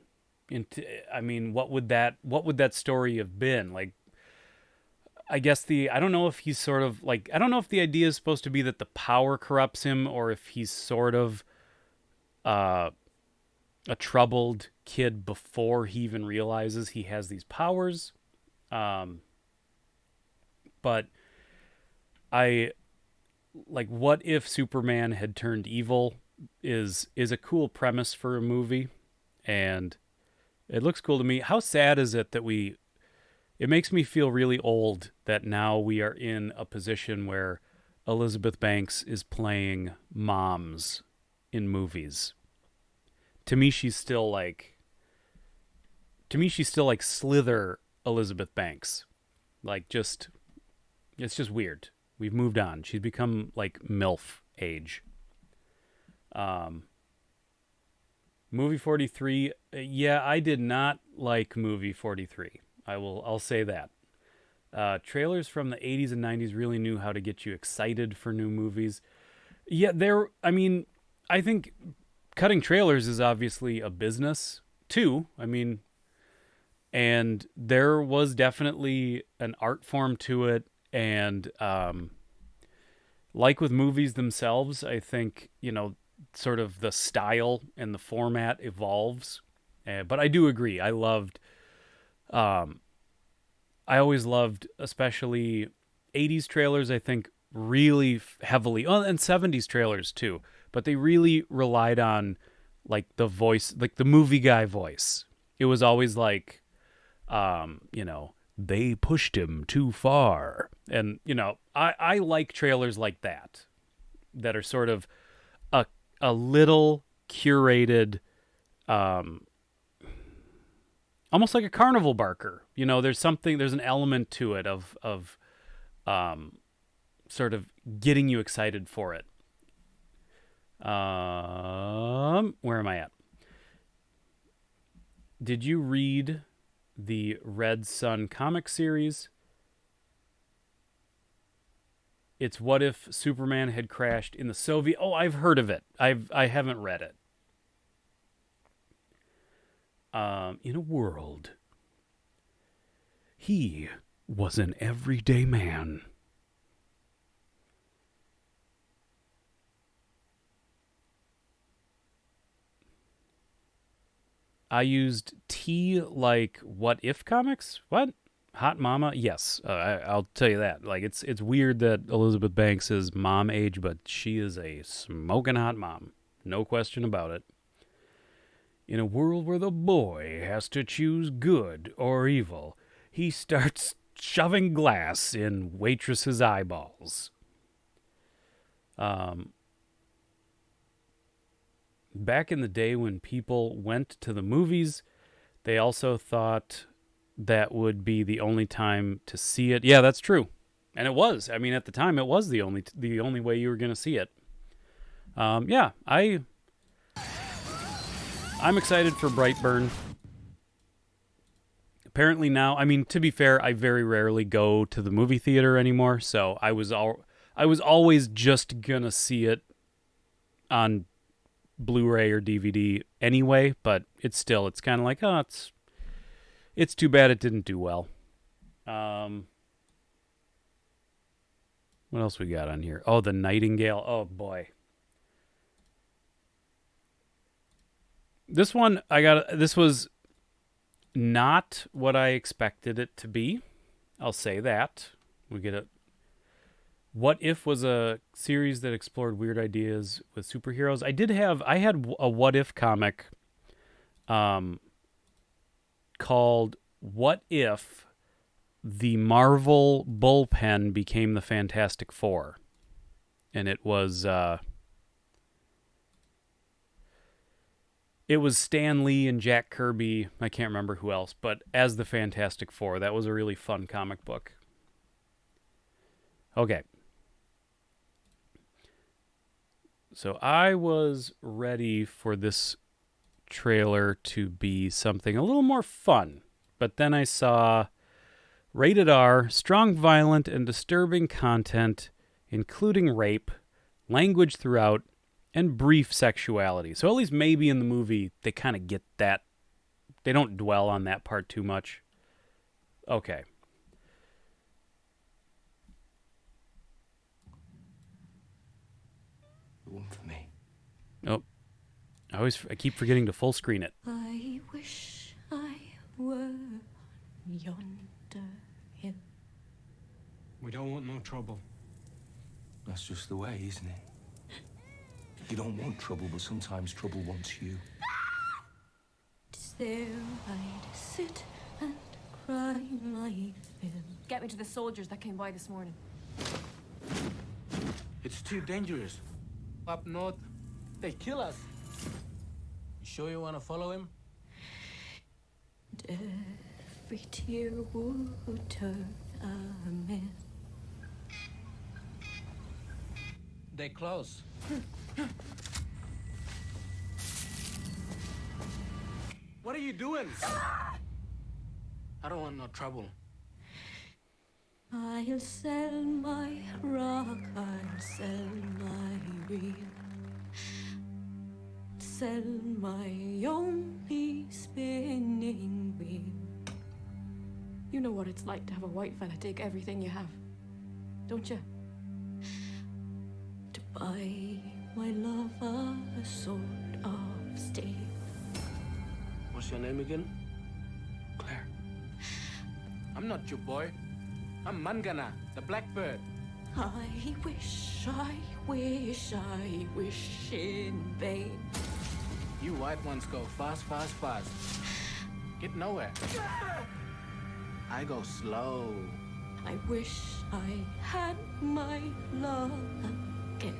What would that story have been? Like, I guess I don't know if he's sort of like, I don't know if the idea is supposed to be that the power corrupts him, or if he's sort of a troubled kid before he even realizes he has these powers. But what if Superman had turned evil is a cool premise for a movie, and it looks cool to me. How sad is it that it makes me feel really old that now we are in a position where Elizabeth Banks is playing moms in movies. To me, she's still like Slither Elizabeth Banks. It's just weird. We've moved on. She's become like MILF age. Movie 43. Yeah, I did not like movie 43. I'll say that. Trailers from the 80s and 90s really knew how to get you excited for new movies. Yeah, I think cutting trailers is obviously a business too. And there was definitely an art form to it. And like with movies themselves, I think, sort of the style and the format evolves. But I do agree. I always loved, especially 80s trailers, I think, really heavily, and 70s trailers too. But they really relied on, like, the voice, like the movie guy voice. It was always like, they pushed him too far. And, I like trailers like that are sort of a little curated, almost like a carnival barker. There's an element to it of sort of getting you excited for it. Where am I at? Did you read the Red Sun comic series? It's what if Superman had crashed in the Soviet... Oh, I've heard of it. I haven't read it. In a world, he was an everyday man. I used T like What If comics? What? Hot Mama? Yes, I'll tell you that. Like, it's weird that Elizabeth Banks is mom age, but she is a smoking hot mom. No question about it. In a world where the boy has to choose good or evil, he starts shoving glass in waitresses' eyeballs. Back in the day when people went to the movies, they also thought that would be the only time to see it. Yeah, that's true. And it was. At the time, it was the only way you were going to see it. Yeah, I'm excited for Brightburn. Apparently now, to be fair, I very rarely go to the movie theater anymore, so I was always just gonna see it on Blu-ray or DVD anyway, but it's kind of like, oh, it's too bad it didn't do well. What else we got on here? Oh, The Nightingale. Oh, boy. This was not what I expected it to be. I'll say that. We get it. What If was a series that explored weird ideas with superheroes. I had a What If comic called What If the Marvel Bullpen Became the Fantastic Four. And it was It was Stan Lee and Jack Kirby. I can't remember who else, but as the Fantastic Four. That was a really fun comic book. Okay. So I was ready for this trailer to be something a little more fun, but then I saw rated R, strong, violent, and disturbing content, including rape, language throughout, and brief sexuality. So at least maybe in the movie they kind of get that. They don't dwell on that part too much. Okay. The one for me. Oh. I keep forgetting to full screen it. I wish I were yonder hill. We don't want no trouble. That's just the way, isn't it? You don't want trouble, but sometimes trouble wants you. There I'd sit and cry my fill. Get me to the soldiers that came by this morning. It's too dangerous. Up north, they kill us. You sure you want to follow him? Every tear would turn a man. They close. What are you doing? I don't want no trouble. I'll sell my rock, I'll sell my reel, sell my only spinning wheel. You know what it's like to have a white fella take everything you have, don't you? To buy my love a sword of steel. What's your name again? Claire. I'm not your boy. I'm Mangana, the blackbird. I wish in vain. You white ones go fast, fast, fast. Get nowhere. I go slow. I wish I had my love again.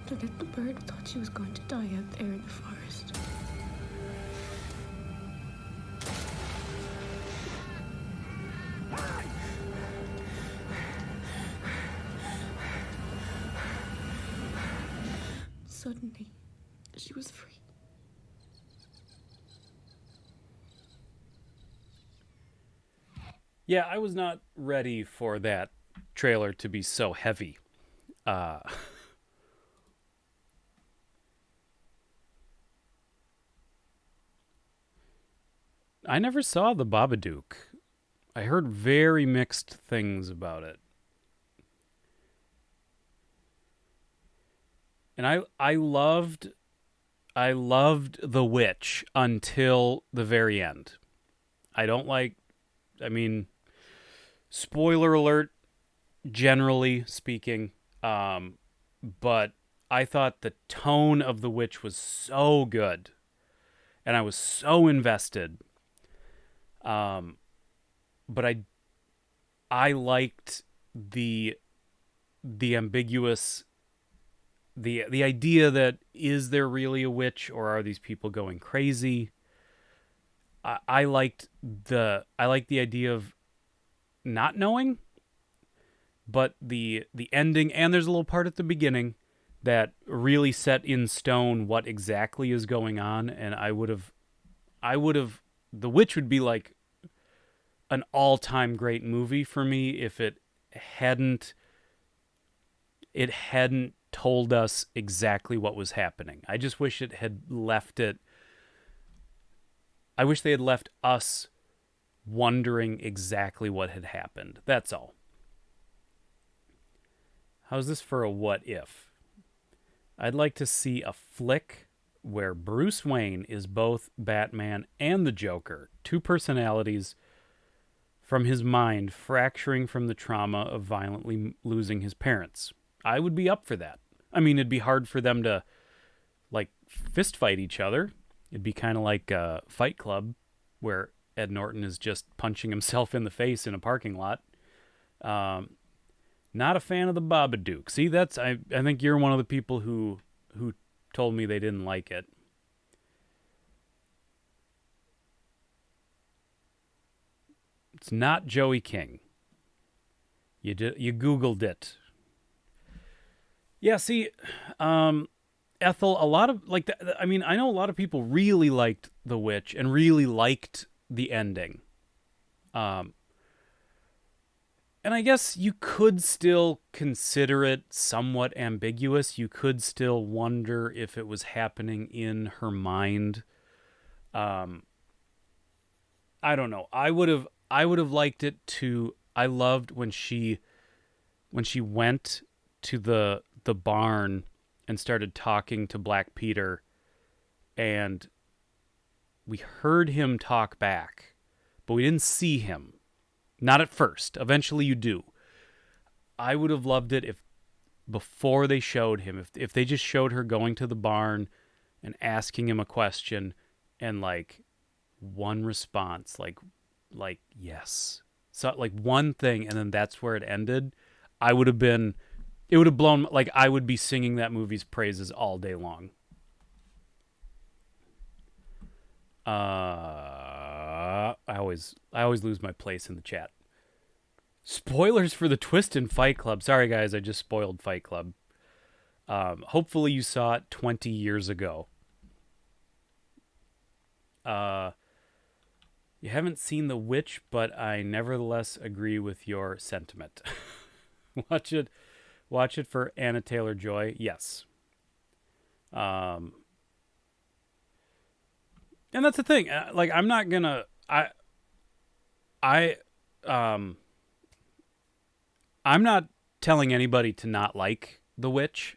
The little bird thought she was going to die out there in the forest. Suddenly, she was free. Yeah, I was not ready for that trailer to be so heavy. I never saw The Babadook. I heard very mixed things about it. And I loved The Witch until the very end. Spoiler alert, generally speaking, but I thought the tone of The Witch was so good, and I was so invested. But I liked the ambiguous, the idea that, is there really a witch, or are these people going crazy? I liked the idea of not knowing, but the ending, and there's a little part at the beginning that really set in stone what exactly is going on, and I would have The Witch would be like an all-time great movie for me if it hadn't told us exactly what was happening. I just wish it had left it. I wish they had left us wondering exactly what had happened. That's all. How's this for a what if? I'd like to see a flick where Bruce Wayne is both Batman and the Joker, two personalities from his mind fracturing from the trauma of violently losing his parents. I would be up for that. I mean, it'd be hard for them to, like, fist fight each other. It'd be kind of like Fight Club, where Ed Norton is just punching himself in the face in a parking lot. Not a fan of the Babadook. See, I think you're one of the people who told me they didn't like it. It's not Joey King. You Googled it. Yeah, see, Ethel, a lot of, like, I mean, I know a lot of people really liked The Witch and really liked the ending. And I guess you could still consider it somewhat ambiguous. You could still wonder if it was happening in her mind. I don't know. I would have liked it to. I loved when she went to the barn and started talking to Black Peter, and we heard him talk back, but we didn't see him. Not at first. Eventually you do. I would have loved it if before they showed him, if they just showed her going to the barn and asking him a question and like one response, like yes. So like one thing, and then that's where it ended. It would have blown, like I would be singing that movie's praises all day long. I always lose my place in the chat. Spoilers for the twist in Fight Club. Sorry guys, I just spoiled Fight Club. Hopefully you saw it 20 years ago. You haven't seen The Witch, but I nevertheless agree with your sentiment. Watch it for Anna Taylor-Joy. Yes. And that's the thing. Like, I'm not gonna. I'm not telling anybody to not like The Witch.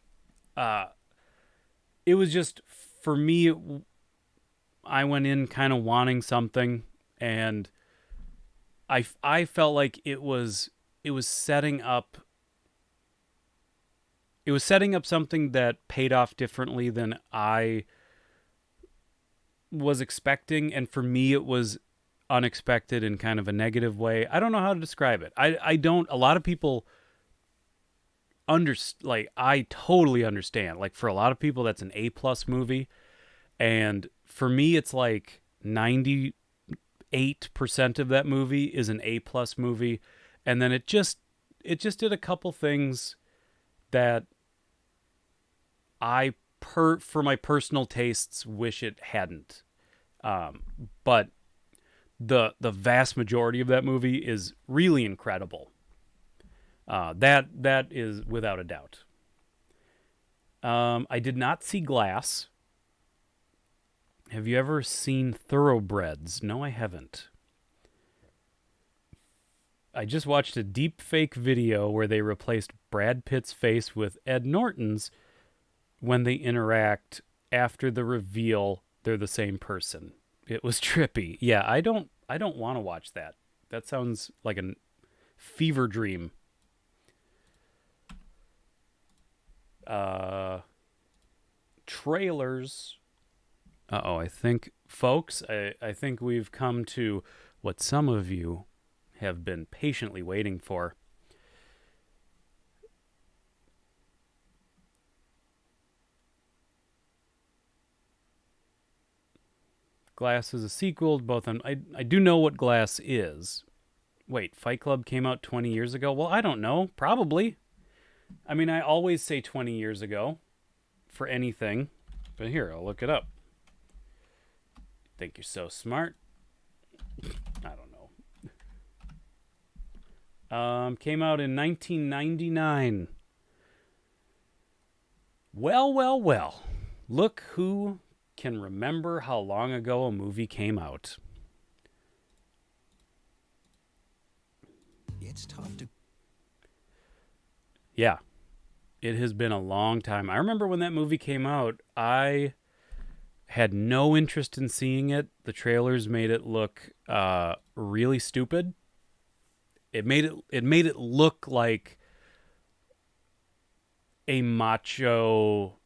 It was just, for me, I went in kind of wanting something, and I felt like it was setting up. It was setting up something that paid off differently than I was expecting, and for me it was unexpected in kind of a negative way. I don't know how to describe it. I don't. A lot of people I totally understand. Like, for a lot of people, that's an A+ movie, and for me, it's like 98% of that movie is an A+ movie, and then it just did a couple things that for my personal tastes, wish it hadn't. But the vast majority of that movie is really incredible. That is without a doubt. I did not see Glass. Have you ever seen Thoroughbreds? No, I haven't. I just watched a deep fake video where they replaced Brad Pitt's face with Ed Norton's when they interact after the reveal they're the same person. It was trippy. Yeah, I don't want to watch that. That sounds like a fever dream. Trailers. I think, folks, I think we've come to what some of you have been patiently waiting for. Glass is a sequel, both on. I do know what Glass is. Wait, Fight Club came out 20 years ago? Well, I don't know. Probably. I mean, I always say 20 years ago for anything. But here, I'll look it up. Think you're so smart? I don't know. Came out in 1999. Well. Look who can remember how long ago a movie came out. It's tough to... Yeah. It has been a long time. I remember when that movie came out, I had no interest in seeing it. The trailers made it look really stupid. It made it look like a macho,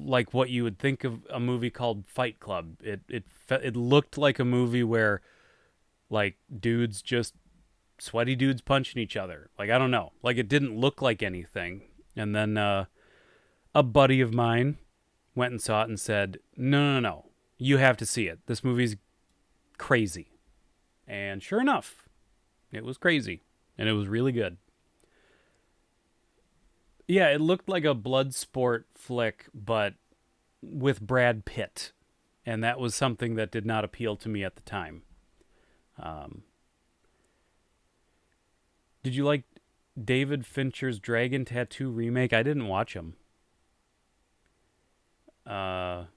like what you would think of a movie called Fight Club. It looked like a movie where, like, sweaty dudes punching each other. Like, I don't know. Like, it didn't look like anything. And then a buddy of mine went and saw it and said, no, you have to see it. This movie's crazy. And sure enough, it was crazy. And it was really good. Yeah, it looked like a blood sport flick, but with Brad Pitt. And that was something that did not appeal to me at the time. Did you like David Fincher's Dragon Tattoo remake? I didn't watch him. Kind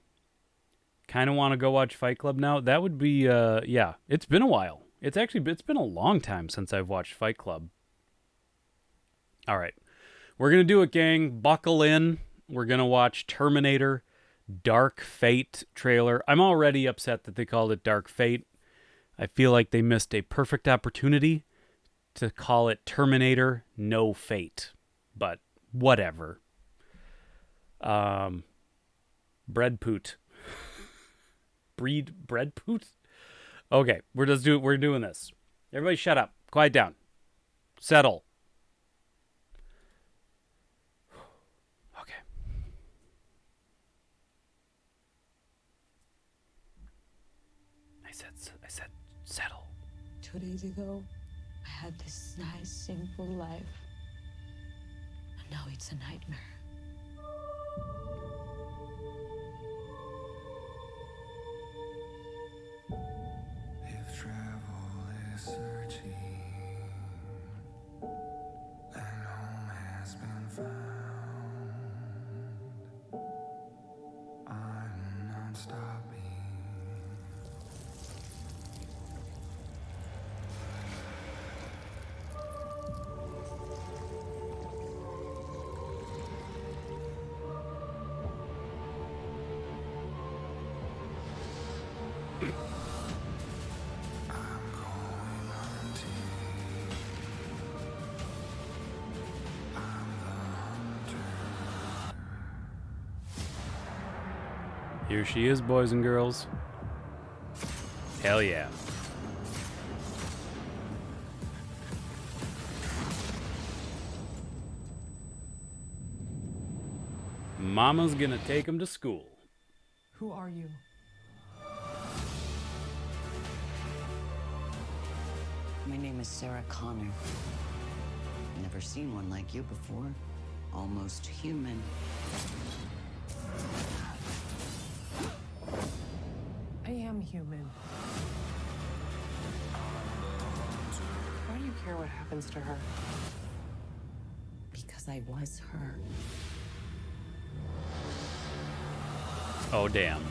of want to go watch Fight Club now. That would be, yeah, it's been a while. It's been a long time since I've watched Fight Club. All right. We're going to do it, gang. Buckle in. We're going to watch Terminator Dark Fate trailer. I'm already upset that they called it Dark Fate. I feel like they missed a perfect opportunity to call it Terminator No Fate. But whatever. Bread poot. Bread poot? Okay, we're doing this. Everybody shut up. Quiet down. Settle. Okay. I said settle. 2 days ago, I had this nice, simple life. And now it's a nightmare. If travel is searching and home has been found, I'm not stopping. Here she is, boys and girls. Hell yeah. Mama's gonna take him to school. Who are you? My name is Sarah Connor. Never seen one like you before. Almost human. I am human. Why do you care what happens to her? Because I was her. Oh, damn.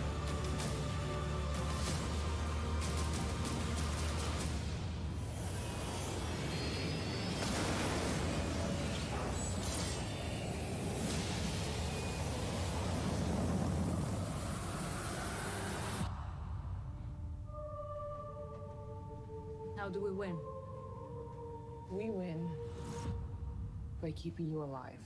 How do we win? We win by keeping you alive.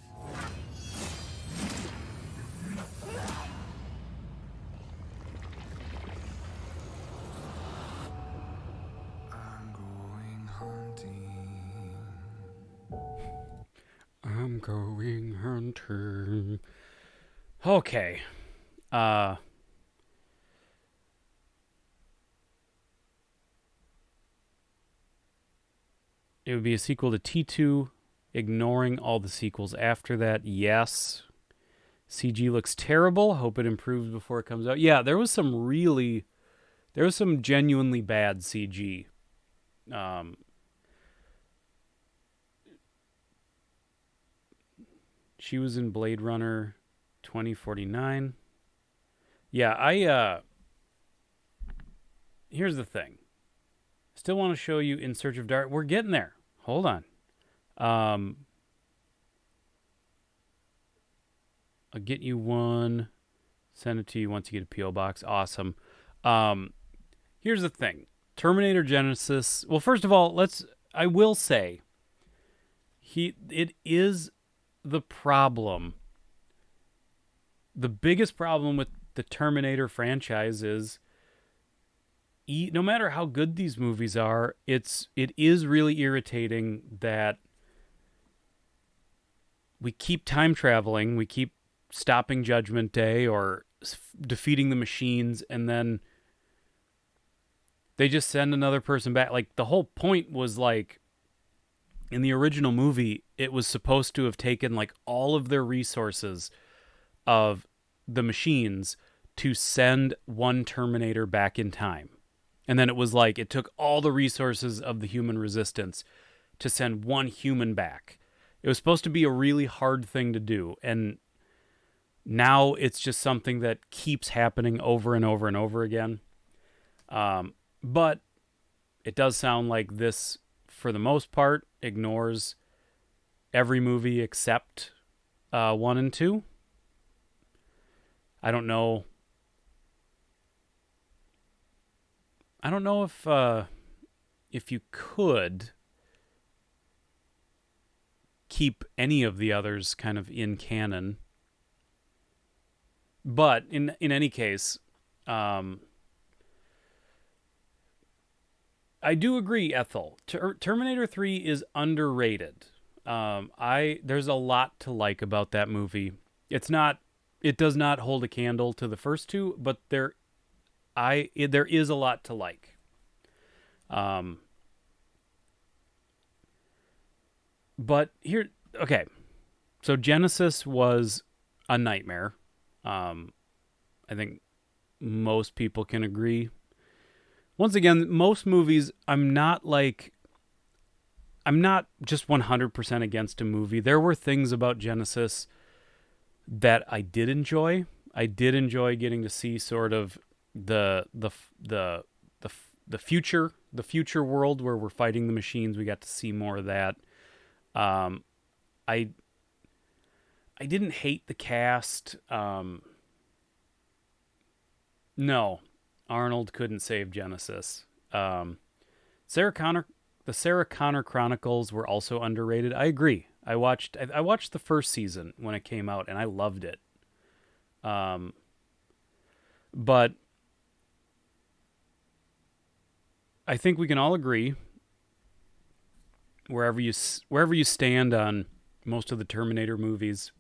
I'm going hunting. I'm going hunting. Okay. It would be a sequel to T2, ignoring all the sequels after that. Yes. CG looks terrible. Hope it improves before it comes out. Yeah, there was some genuinely bad CG. She was in Blade Runner 2049. Yeah, here's the thing. Still want to show you In Search of Dark. We're getting there. Hold on. I'll get you one. Send it to you once you get a P.O. box. Awesome. Here's the thing. Terminator Genesis. Well, first of all, I will say it is the problem. The biggest problem with the Terminator franchise is no matter how good these movies are, it is really irritating that we keep time traveling, we keep stopping Judgment Day or defeating the machines, and then They just send another person back. Like, the whole point was, like, in the original movie, it was supposed to have taken, like, all of their resources of the machines to send one Terminator back in time. And then it was like, it took all the resources of the human resistance to send one human back. It was supposed to be a really hard thing to do. And now it's just something that keeps happening over and over and over again. But it does sound like this, for the most part, ignores every movie except 1 and 2. I don't know. I don't know if you could keep any of the others kind of in canon. But in any case, I do agree, Ethel. Terminator 3 is underrated. There's a lot to like about that movie. It does not hold a candle to the first two, but there is a lot to like. But here, okay. So Genesis was a nightmare. I think most people can agree. Once again, most movies, I'm not just 100% against a movie. There were things about Genesis that I did enjoy. I did enjoy getting to see sort of the future world where we're fighting the machines. We got to see more of that. I didn't hate the cast. No, Arnold couldn't save Genesis. The Sarah Connor Chronicles were also underrated. I agree. I watched the first season when it came out, and I loved it. But I think we can all agree, wherever you stand on most of the Terminator movies,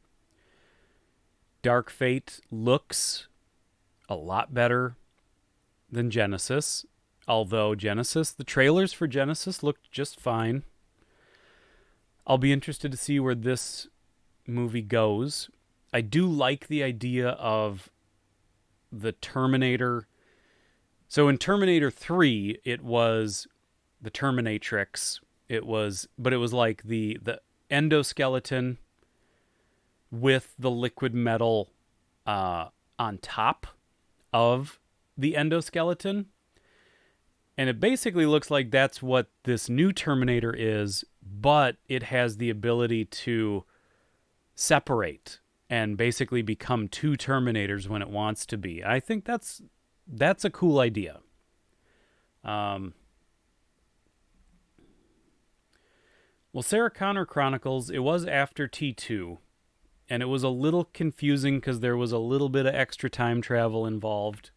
Dark Fate looks a lot better than Genesis. Although the trailers for Genesis looked just fine. I'll be interested to see where this movie goes. I do like the idea of the Terminator. So in Terminator 3, it was the Terminatrix. But it was like the endoskeleton with the liquid metal on top of the endoskeleton. And it basically looks like that's what this new Terminator is, but it has the ability to separate and basically become two Terminators when it wants to be. I think that's a cool idea. Well, Sarah Connor Chronicles, it was after T2, and it was a little confusing because there was a little bit of extra time travel involved.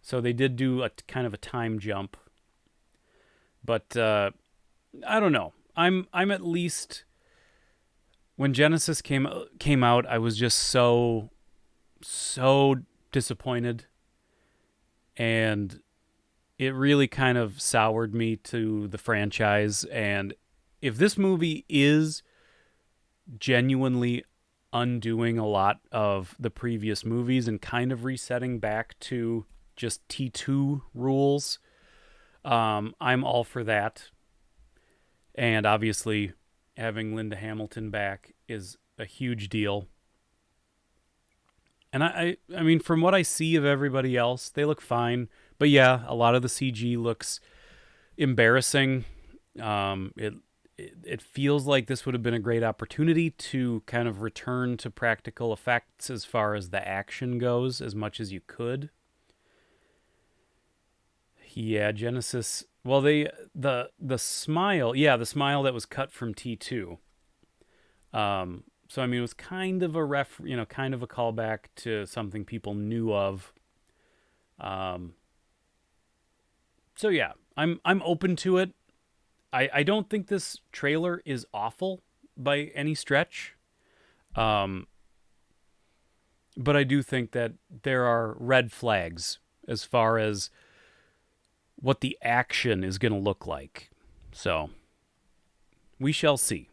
So they did do a kind of a time jump. But I don't know. I'm at least, when Genesis came out, I was just so disappointed, and it really kind of soured me to the franchise. And if this movie is genuinely undoing a lot of the previous movies and kind of resetting back to just T2 rules, I'm all for that. And obviously, having Linda Hamilton back is a huge deal. And I mean, from what I see of everybody else, they look fine. But yeah, a lot of the CG looks embarrassing. It feels like this would have been a great opportunity to kind of return to practical effects as far as the action goes, as much as you could. Yeah, Genesis. Well, the smile, the smile that was cut from T2. So I mean, it was kind of a kind of a callback to something people knew of. So yeah, I'm open to it. I don't think this trailer is awful by any stretch. But I do think that there are red flags as far as what the action is going to look like. So we shall see.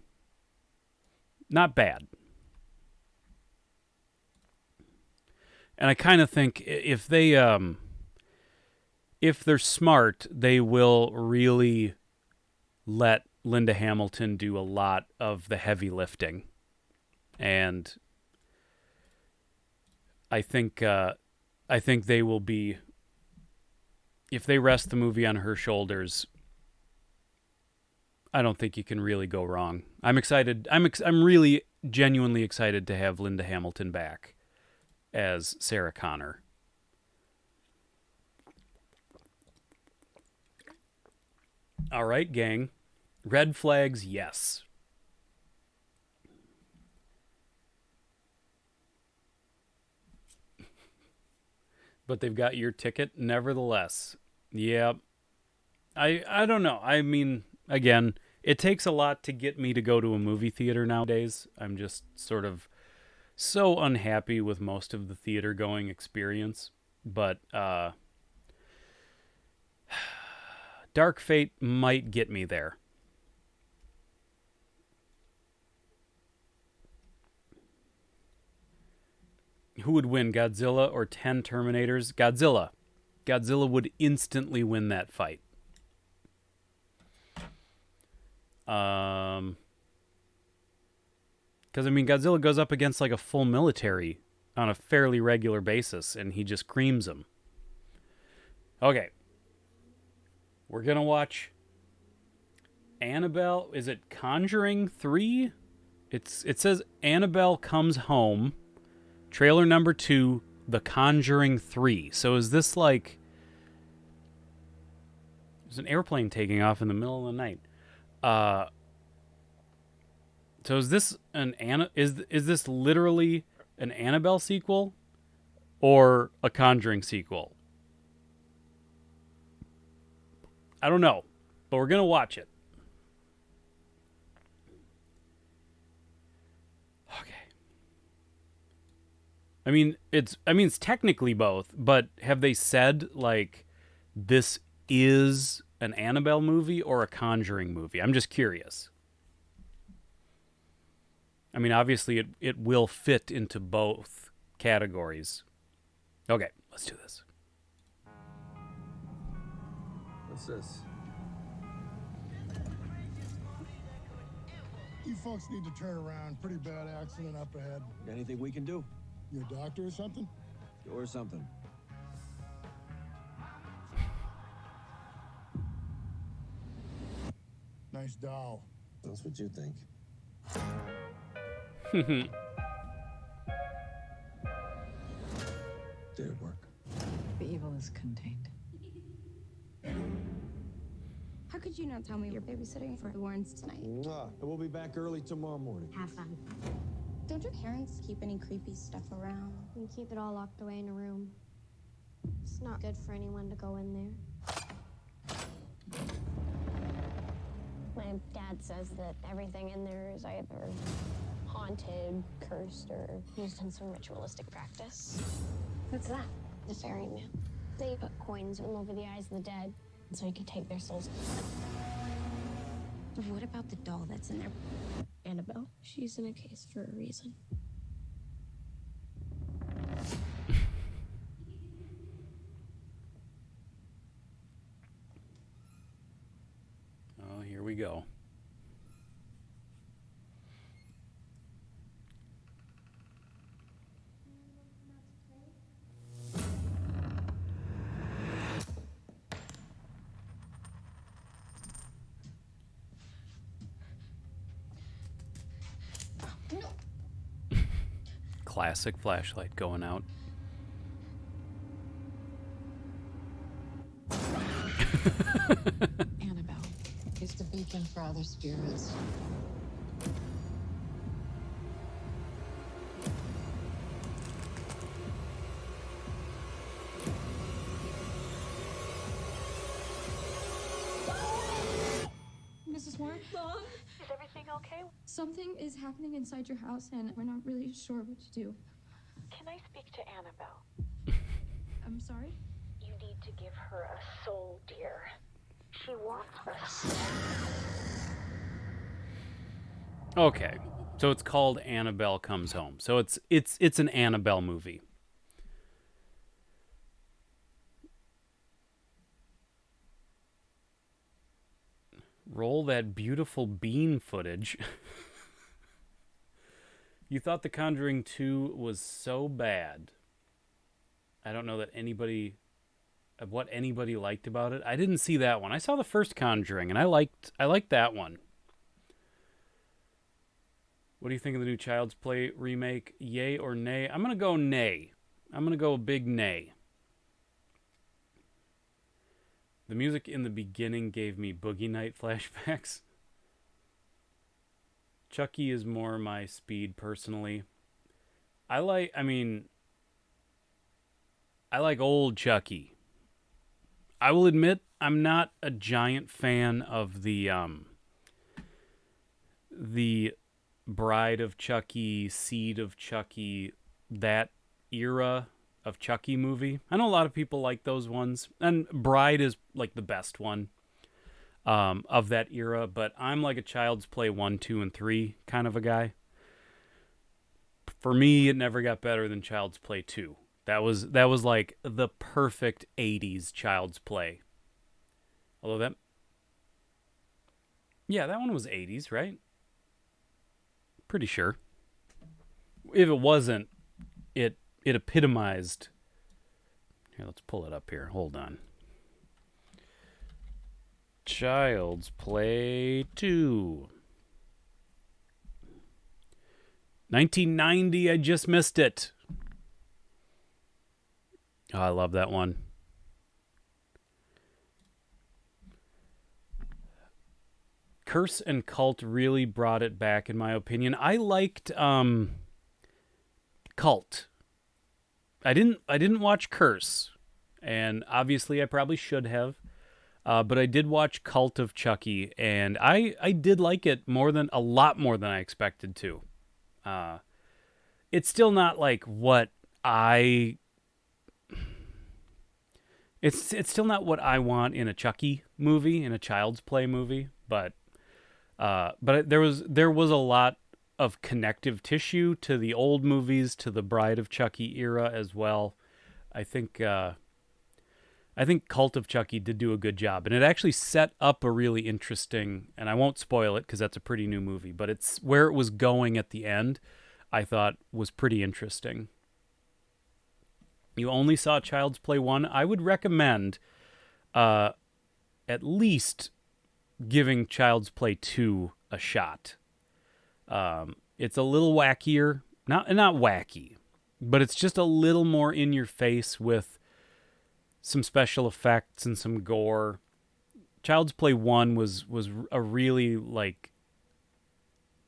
Not bad. And I kind of think if they're smart, they will really let Linda Hamilton do a lot of the heavy lifting. And I think they will be, if they rest the movie on her shoulders, I don't think you can really go wrong. I'm excited. I'm really genuinely excited to have Linda Hamilton back as Sarah Connor. All right, gang. Red flags, yes. But they've got your ticket nevertheless. Yep. I don't know. I mean, again, it takes a lot to get me to go to a movie theater nowadays. I'm just sort of so unhappy with most of the theater going experience. But Dark Fate might get me there. Who would win, Godzilla or 10 Terminators? Godzilla. Godzilla would instantly win that fight. Because, I mean, Godzilla goes up against like a full military on a fairly regular basis, and he just creams them. Okay. We're going to watch Annabelle. Is it Conjuring 3? It says Annabelle Comes Home. Trailer number 2, The Conjuring 3. So is this like... There's an airplane taking off in the middle of the night. So is this is this literally an Annabelle sequel or a Conjuring sequel? I don't know, but we're gonna watch it. Okay. I mean, it's technically both, but have they said like this is an Annabelle movie or a Conjuring movie? I'm just curious. I mean, obviously it will fit into both categories. Okay, let's do this. What's this? You folks need to turn around. Pretty bad accident up ahead. Anything we can do? You a doctor or something? Or something. Nice doll. That's what you think. Did it work? The evil is contained. How could you not tell me you're babysitting for the Warrens tonight? Mwah. And we'll be back early tomorrow morning. Have fun. Don't your parents keep any creepy stuff around? We keep it all locked away in a room. It's not good for anyone to go in there. My dad says that everything in there is either haunted, cursed, or used in some ritualistic practice. What's that? The ferryman. They put coins in over the eyes of the dead so he could take their souls. What about the doll that's in there? Annabelle, she's in a case for a reason. Oh, here we go. Classic flashlight going out. Annabelle is the beacon for other spirits. Mrs. Moore? Mom, is everything okay? Something is happening inside your house, and we're not really sure what to do. Can I speak to Annabelle? I'm sorry? You need to give her a soul, dear. She wants a soul. Okay, so it's called Annabelle Comes Home. So it's an Annabelle movie. Roll that beautiful bean footage. You thought The Conjuring 2 was so bad. I don't know that what anybody liked about it. I didn't see that one. I saw the first Conjuring, and I liked that one. What do you think of the new Child's Play remake? Yay or nay? I'm going to go nay. I'm going to go a big nay. The music in the beginning gave me Boogie Night flashbacks. Chucky is more my speed, personally. I like old Chucky. I will admit I'm not a giant fan of the Bride of Chucky, Seed of Chucky, that era of Chucky movie. I know a lot of people like those ones, and Bride is like the best one of that era, but I'm like a Child's Play 1, 2, and 3 kind of a guy. For me, it never got better than Child's Play 2. That was like the perfect 80s Child's Play. Although that one was 80s, right? Pretty sure. If it wasn't, it epitomized. Here, let's pull it up here. Hold on. Child's Play 2. 1990, I just missed it. Oh, I love that one. Curse and Cult really brought it back, in my opinion. I liked Cult. I didn't watch Curse, and obviously I probably should have. But I did watch Cult of Chucky, and I did like it a lot more than I expected to. It's still not like what it's still not what I want in a Chucky movie, in a Child's Play movie, but there was a lot of connective tissue to the old movies, to the Bride of Chucky era as well. I think Cult of Chucky did do a good job, and it actually set up a really interesting, and I won't spoil it because that's a pretty new movie, but it's where it was going at the end, I thought was pretty interesting. You only saw Child's Play 1. I would recommend at least giving Child's Play 2 a shot. It's a little wackier, not wacky, but it's just a little more in your face with some special effects and some gore. Child's Play 1 was a really like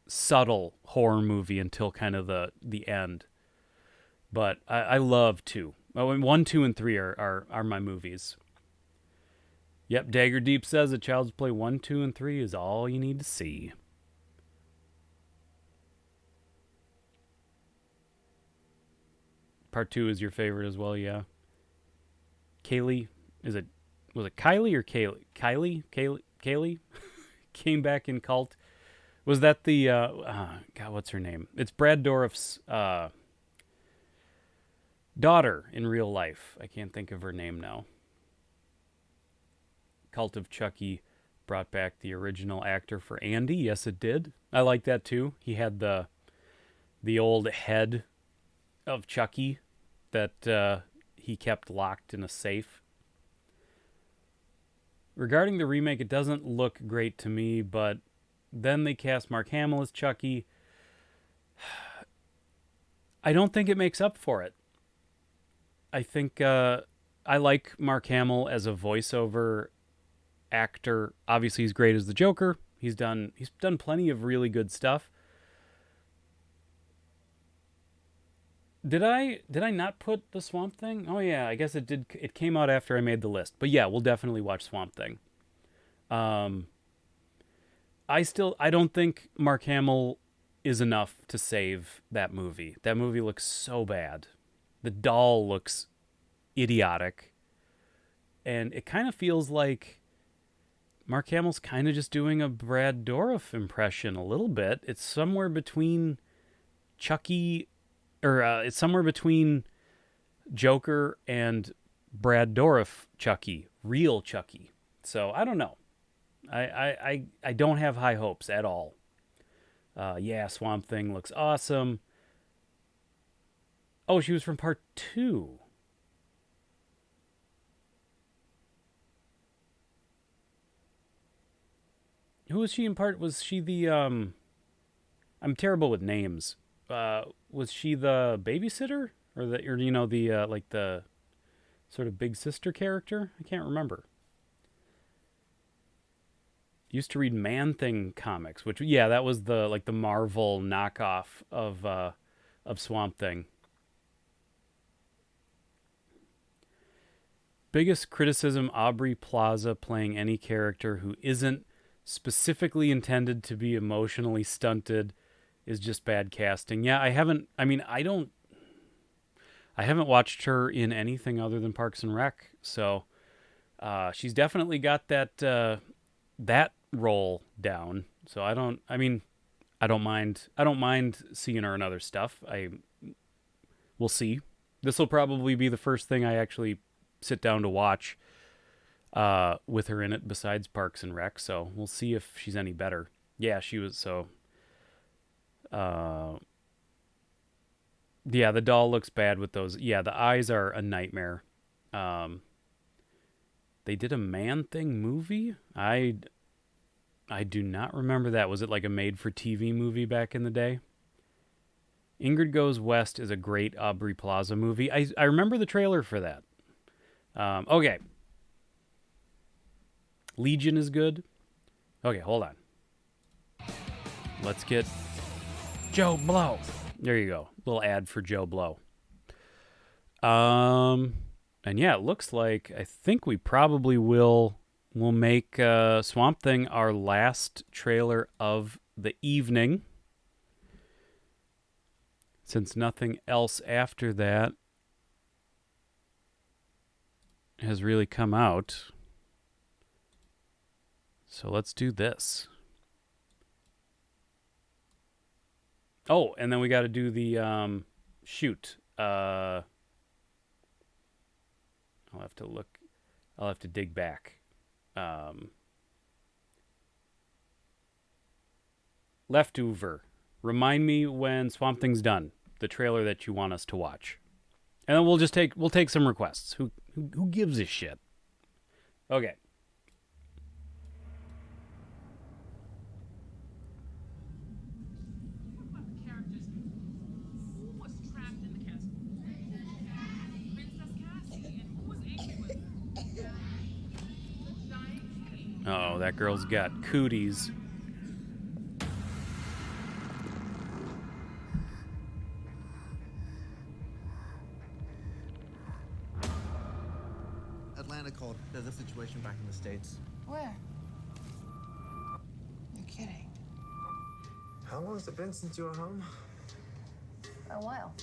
subtle horror movie until kind of the end. But I love 2. 1, 2, and 3 are my movies. Yep, Dagger Deep says that Child's Play 1, 2, and 3 is all you need to see. Part 2 is your favorite as well, yeah. Kaylee, was it Kylie or Kaylee? Kaylee came back in Cult. Was that the God, what's her name? It's Brad Dourif's daughter in real life. I can't think of her name now. Cult of Chucky brought back the original actor for Andy. Yes, it did. I like that too. He had the old head of Chucky that he kept locked in a safe. Regarding the remake, it doesn't look great to me, but then they cast Mark Hamill as Chucky. I don't think it makes up for it. I think I like Mark Hamill as a voiceover actor. Obviously, he's great as the Joker. He's done plenty of really good stuff. Did I not put the Swamp Thing? Oh yeah, I guess it did. It came out after I made the list. But yeah, we'll definitely watch Swamp Thing. I don't think Mark Hamill is enough to save that movie. That movie looks so bad. The doll looks idiotic. and it kind of feels like Mark Hamill's kind of just doing a Brad Dourif impression a little bit. It's somewhere between Chucky, or it's somewhere between Joker and Brad Dourif Chucky, real Chucky. So I don't know. I don't have high hopes at all. Yeah, Swamp Thing looks awesome. Oh, she was from part 2. Who was she in part? Was she the I'm terrible with names. Was she the babysitter or the like the sort of big sister character? I can't remember. Used to read Man-Thing comics, which that was the Marvel knockoff of Swamp Thing. Biggest criticism: Aubrey Plaza playing any character who isn't specifically intended to be emotionally stunted is just bad casting. Yeah, I haven't watched her in anything other than Parks and Rec, so she's definitely got that role down. So I don't mind seeing her in other stuff. We'll see. This will probably be the first thing I actually sit down to watch with her in it besides Parks and Rec, so we'll see if she's any better. Yeah, she was. So yeah, the doll looks bad with those. Yeah, the eyes are a nightmare. They did a Man-Thing movie? I do not remember that. Was it like a made-for-TV movie back in the day? Ingrid Goes West is a great Aubrey Plaza movie. I remember the trailer for that. Okay. Legion is good. Okay, hold on. Let's get Joe Blow. There you go. Little ad for Joe Blow. And yeah, it looks like I think we probably will make Swamp Thing our last trailer of the evening, since nothing else after that has really come out. So let's do this. Oh, and then we got to do the shoot. I'll have to look. I'll have to dig back. Leftover. Remind me when Swamp Thing's done. The trailer that you want us to watch, and then we'll take some requests. Who gives a shit? Okay. Oh, that girl's got cooties. Atlanta called. There's a situation back in the States. Where? You're kidding. How long has it been since you were home? A while.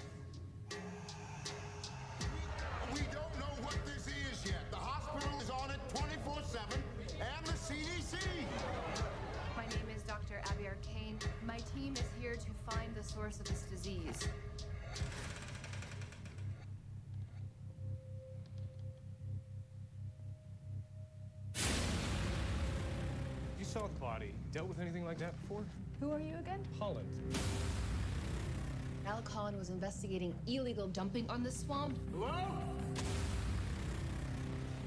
We don't know what this is yet. The hospital is on it 24/7, and the CDC. My name is Dr. Abby Arcane. My team is here to find the source of this disease. You saw the body. Dealt with anything like that before? Who are you again? Holland. Alec Holland was investigating illegal dumping on the swamp. Hello?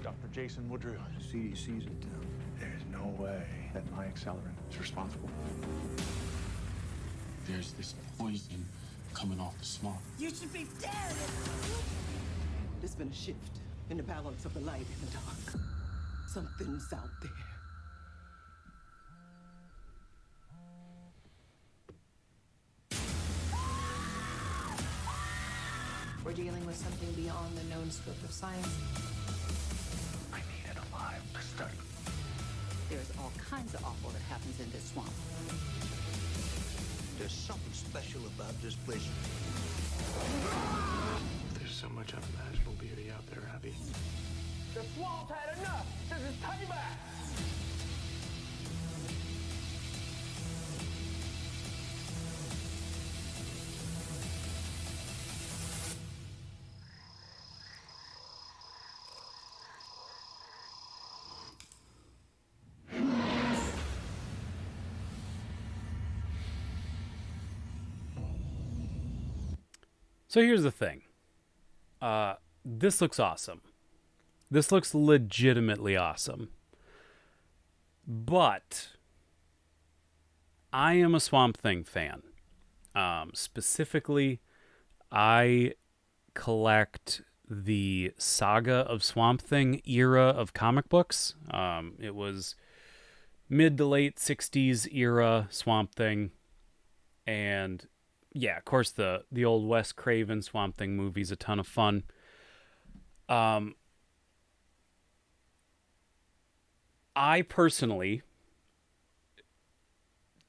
Dr. Jason Woodrow. CDC's in town. There's no way that my accelerant is responsible. There's this poison coming off the swamp. You should be dead! There's been a shift in the balance of the light and the dark. Something's out there. We're dealing with something beyond the known scope of science. I need it alive to study. There's all kinds of awful that happens in this swamp. There's something special about this place. There's so much unimaginable beauty out there, Abby. The swamp's had enough. This is payback. So here's the thing. This looks awesome. This looks legitimately awesome. But I am a Swamp Thing fan. Specifically, I collect the Saga of Swamp Thing era of comic books. It was mid to late 60s era Swamp Thing. And yeah, of course, the old Wes Craven Swamp Thing movie's a ton of fun. I personally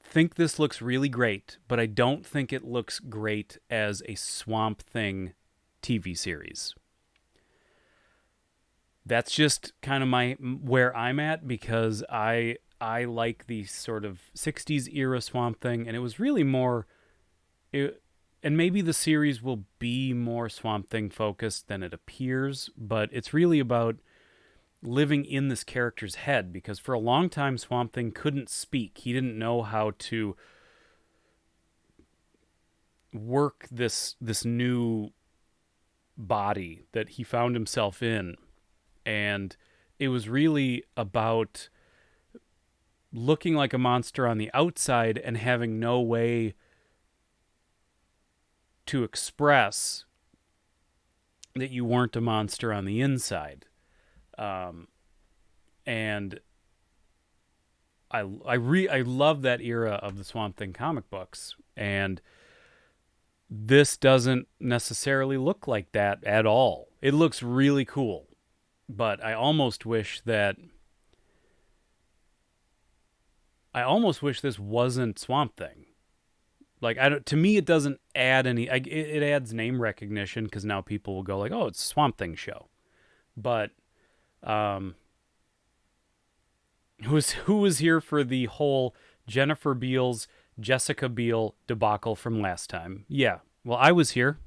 think this looks really great, but I don't think it looks great as a Swamp Thing TV series. That's just kind of where I'm at, because I like the sort of 60s era Swamp Thing, and it was really more... and maybe the series will be more Swamp Thing focused than it appears, but it's really about living in this character's head, because for a long time Swamp Thing couldn't speak. He didn't know how to work this new body that he found himself in, and it was really about looking like a monster on the outside and having no way to express that you weren't a monster on the inside. And I love that era of the Swamp Thing comic books, and this doesn't necessarily look like that at all. It looks really cool, but I almost wish this wasn't Swamp Thing. Like, to me, it doesn't add any... it adds name recognition, because now people will go like, oh, it's a Swamp Thing show. But who was here for the whole Jennifer Beals, Jessica Biel debacle from last time? Yeah, well, I was here.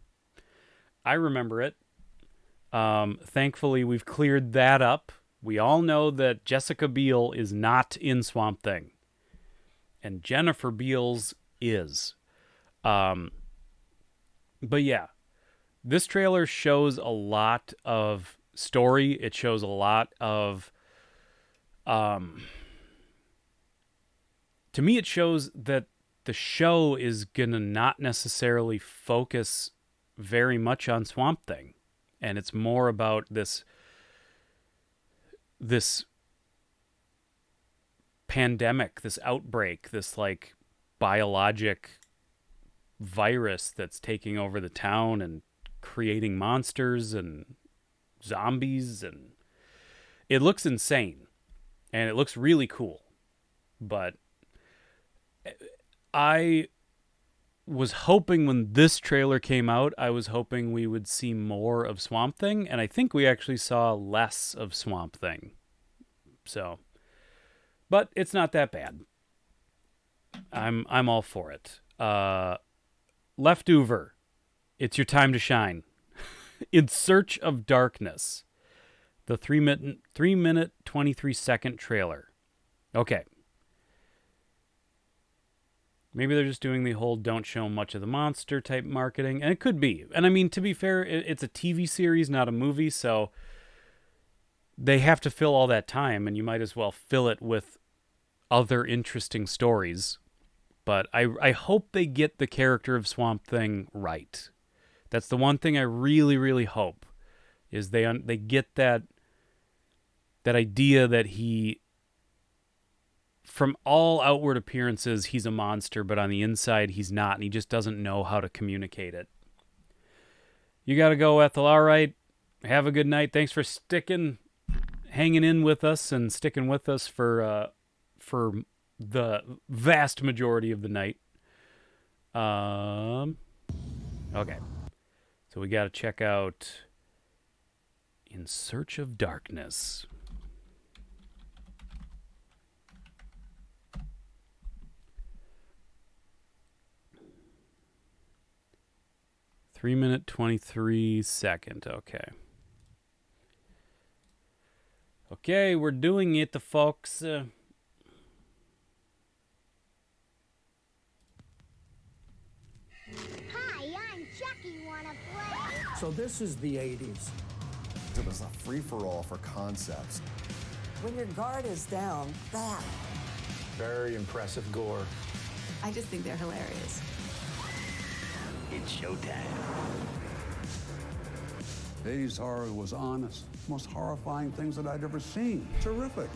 I remember it. Thankfully, we've cleared that up. We all know that Jessica Biel is not in Swamp Thing, and Jennifer Beals is. But yeah, this trailer shows a lot of story. It shows a lot of, to me, it shows that the show is gonna not necessarily focus very much on Swamp Thing, and it's more about this pandemic, this outbreak, this like biologic virus that's taking over the town and creating monsters and zombies, and it looks insane and it looks really cool. But I was hoping, when this trailer came out, I was hoping we would see more of Swamp Thing, and I think we actually saw less of Swamp Thing. So, but it's not that bad. I'm all for it. Leftover, it's your time to shine. In Search of Darkness, the 3 minute 23-second trailer. Okay. Maybe they're just doing the whole don't show much of the monster type marketing, and it could be. And I mean, to be fair, it's a TV series, not a movie, so they have to fill all that time, and you might as well fill it with other interesting stories. But I hope they get the character of Swamp Thing right. That's the one thing I really, really hope, is they get that idea that he, from all outward appearances, he's a monster, but on the inside he's not, and he just doesn't know how to communicate it. You got to go, Ethel. All right. Have a good night. Thanks for hanging in with us and sticking with us for the vast majority of the night. Okay. So we got to check out In Search of Darkness. Three-minute, 23-second. Okay. Okay, we're doing it, the folks. Hi, I'm Chucky. Wanna play? So this is the 80s. It was a free-for-all for concepts. When your guard is down, that. Very impressive gore. I just think they're hilarious. It's showtime. 80s horror was honest. Most horrifying things that I'd ever seen. Terrific.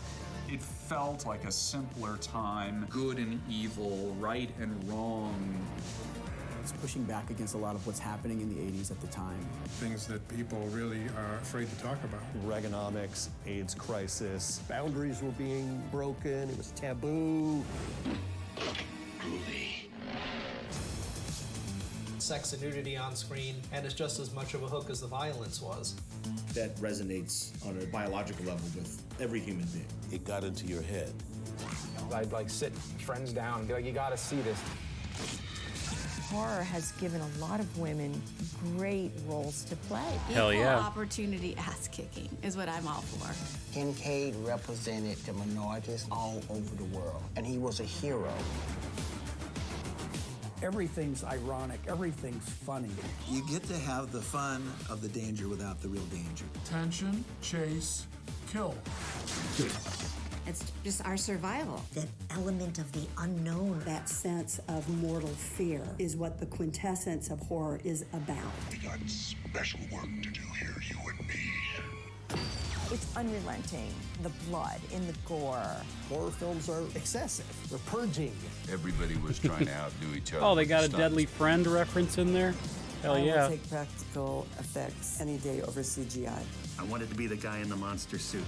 It felt like a simpler time. Good and evil, right and wrong. It's pushing back against a lot of what's happening in the 80s at the time. Things that people really are afraid to talk about. Reaganomics, AIDS crisis. Boundaries were being broken. It was taboo. Groovy. Sex and nudity on screen, and it's just as much of a hook as the violence was. That resonates on a biological level with every human being. It got into your head. I'd like sit friends down and be like, you gotta see this. Horror has given a lot of women great roles to play. Hell yeah. Equal opportunity ass kicking is what I'm all for. Kincaid represented the minorities all over the world, and he was a hero. Everything's ironic, everything's funny. You get to have the fun of the danger without the real danger. Tension, chase, kill. It's just our survival. That element of the unknown. That sense of mortal fear is what the quintessence of horror is about. We got special work to do here, you and me. It's unrelenting. The blood in the gore. Horror films are excessive. They're purging. Everybody was trying to outdo each other. Oh, they got a Deadly Friend reference in there? Hell yeah. I will take practical effects any day over CGI. I wanted to be the guy in the monster suit.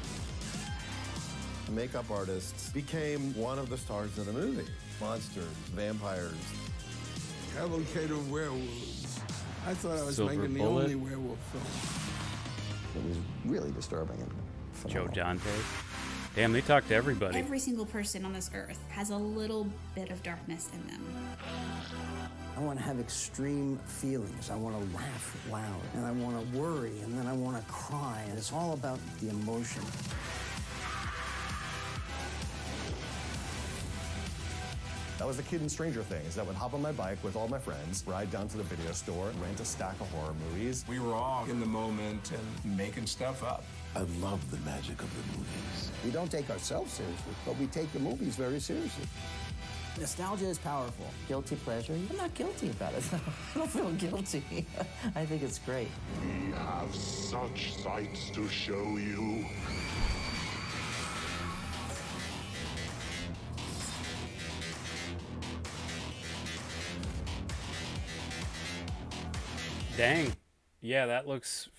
The makeup artist became one of the stars of the movie. Monsters, vampires. Cavalcade of werewolves. I thought I was Silver making Bullet. the only werewolf film. It was really disturbing and Joe phenomenal. Dante. Damn, they talk to everybody. Every single person on this earth has a little bit of darkness in them. I want to have extreme feelings. I want to laugh loud, and I want to worry, and then I want to cry. And it's all about the emotion. I was a kid in Stranger Things that would hop on my bike with all my friends, ride down to the video store, rent a stack of horror movies. We were all in the moment and making stuff up. I love the magic of the movies. We don't take ourselves seriously, but we take the movies very seriously. Nostalgia is powerful. Guilty pleasure? I'm not guilty about it. I don't feel guilty. I think it's great. We have such sights to show you. Dang. Yeah, that looks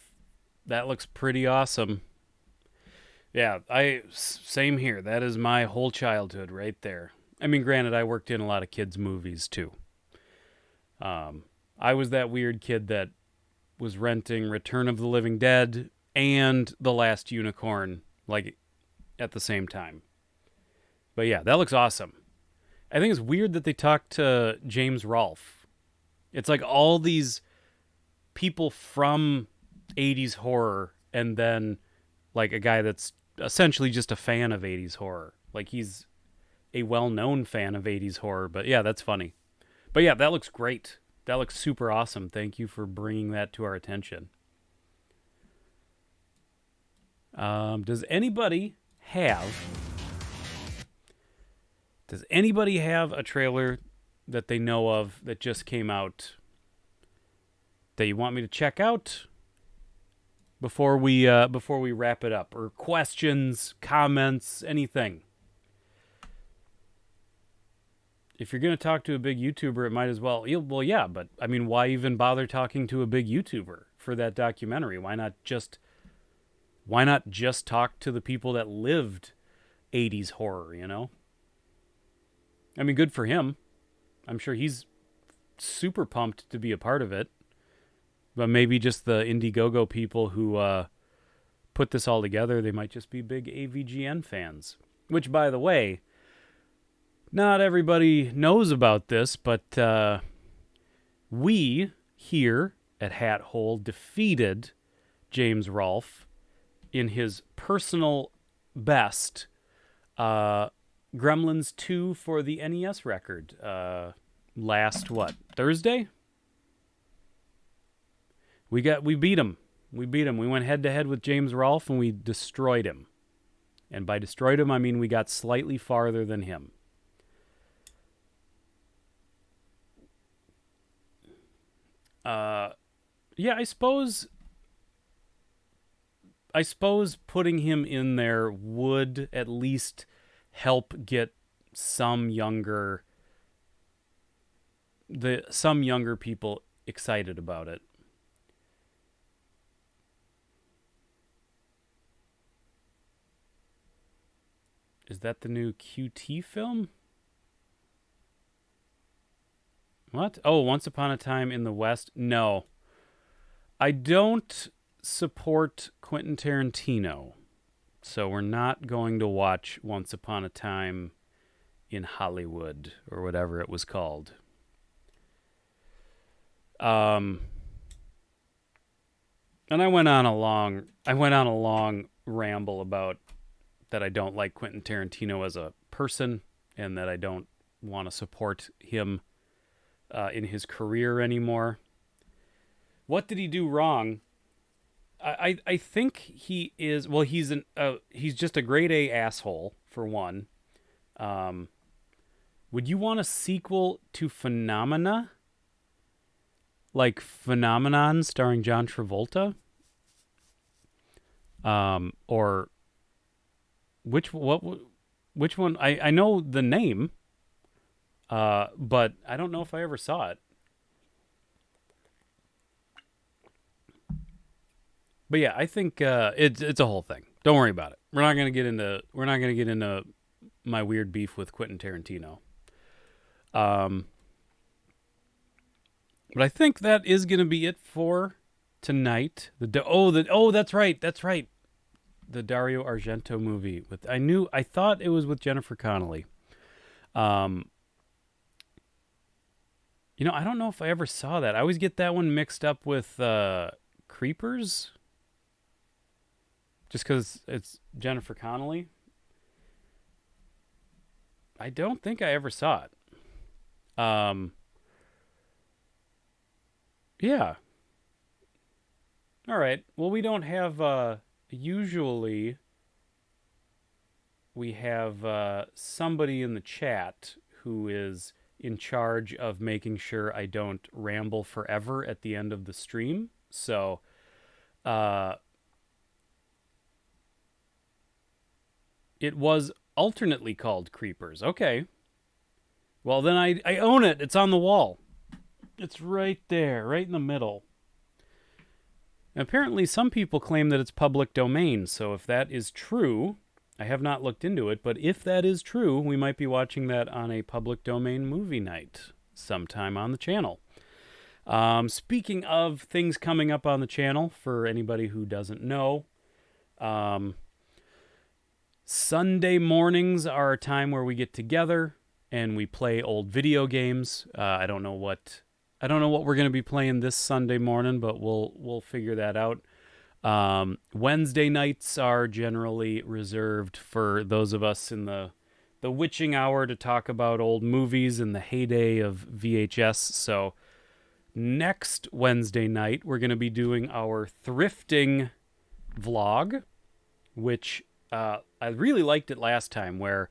pretty awesome. Yeah, same here. That is my whole childhood right there. I mean, granted, I worked in a lot of kids' movies too. I was that weird kid that was renting Return of the Living Dead and The Last Unicorn, like, at the same time. But yeah, that looks awesome. I think it's weird that they talked to James Rolfe. It's like all these people from 80s horror and then like a guy that's essentially just a fan of 80s horror. Like he's a well-known fan of 80s horror, but yeah, that's funny. But yeah, that looks great. That looks super awesome. Thank you for bringing that to our attention. Does anybody have a trailer that they know of that just came out that you want me to check out before we wrap it up? Or questions, comments, anything? If you're going to talk to a big YouTuber, it might as well. Well, yeah, but I mean, why even bother talking to a big YouTuber for that documentary? Why not just talk to the people that lived 80s horror, you know? I mean, good for him. I'm sure he's super pumped to be a part of it. But maybe just the Indiegogo people who put this all together, they might just be big AVGN fans. Which, by the way, not everybody knows about this, but we here at Hat Hole defeated James Rolfe in his personal best Gremlins 2 for the NES record last, Thursday? We beat him. We went head-to-head with James Rolfe, and we destroyed him. And by destroyed him, I mean we got slightly farther than him. Yeah, I suppose putting him in there would at least help get some younger people excited about it. Is that the new QT film? What? Oh, Once Upon a Time in the West? No. I don't support Quentin Tarantino, so we're not going to watch Once Upon a Time in Hollywood, or whatever it was called. And I went on a long ramble about that I don't like Quentin Tarantino as a person, and that I don't want to support him in his career anymore. What did he do wrong? I think he is, well, he's just a grade A asshole, for one. Would you want a sequel to Phenomena? Like Phenomenon starring John Travolta? Or which one? I know the name, but I don't know if I ever saw it. But yeah, I think it's a whole thing. Don't worry about it. We're not gonna get into my weird beef with Quentin Tarantino. But I think that is gonna be it for tonight. That's right. The Dario Argento movie I thought it was with Jennifer Connelly. I don't know if I ever saw that. I always get that one mixed up with Creepers. Just because it's Jennifer Connelly. I don't think I ever saw it. Yeah. All right. Well, we don't have... usually, we have somebody in the chat who is in charge of making sure I don't ramble forever at the end of the stream. So... it was alternately called Creepers. Okay. Well, then I own it. It's on the wall. It's right there, right in the middle. And apparently some people claim that it's public domain, so if that is true, I have not looked into it, but if that is true, we might be watching that on a public domain movie night sometime on the channel. Speaking of things coming up on the channel, for anybody who doesn't know, Sunday mornings are a time where we get together and we play old video games. I don't know what we're going to be playing this Sunday morning, but we'll figure that out. Wednesday nights are generally reserved for those of us in the witching hour to talk about old movies in the heyday of VHS. So next Wednesday night, we're going to be doing our thrifting vlog, which I really liked it last time, where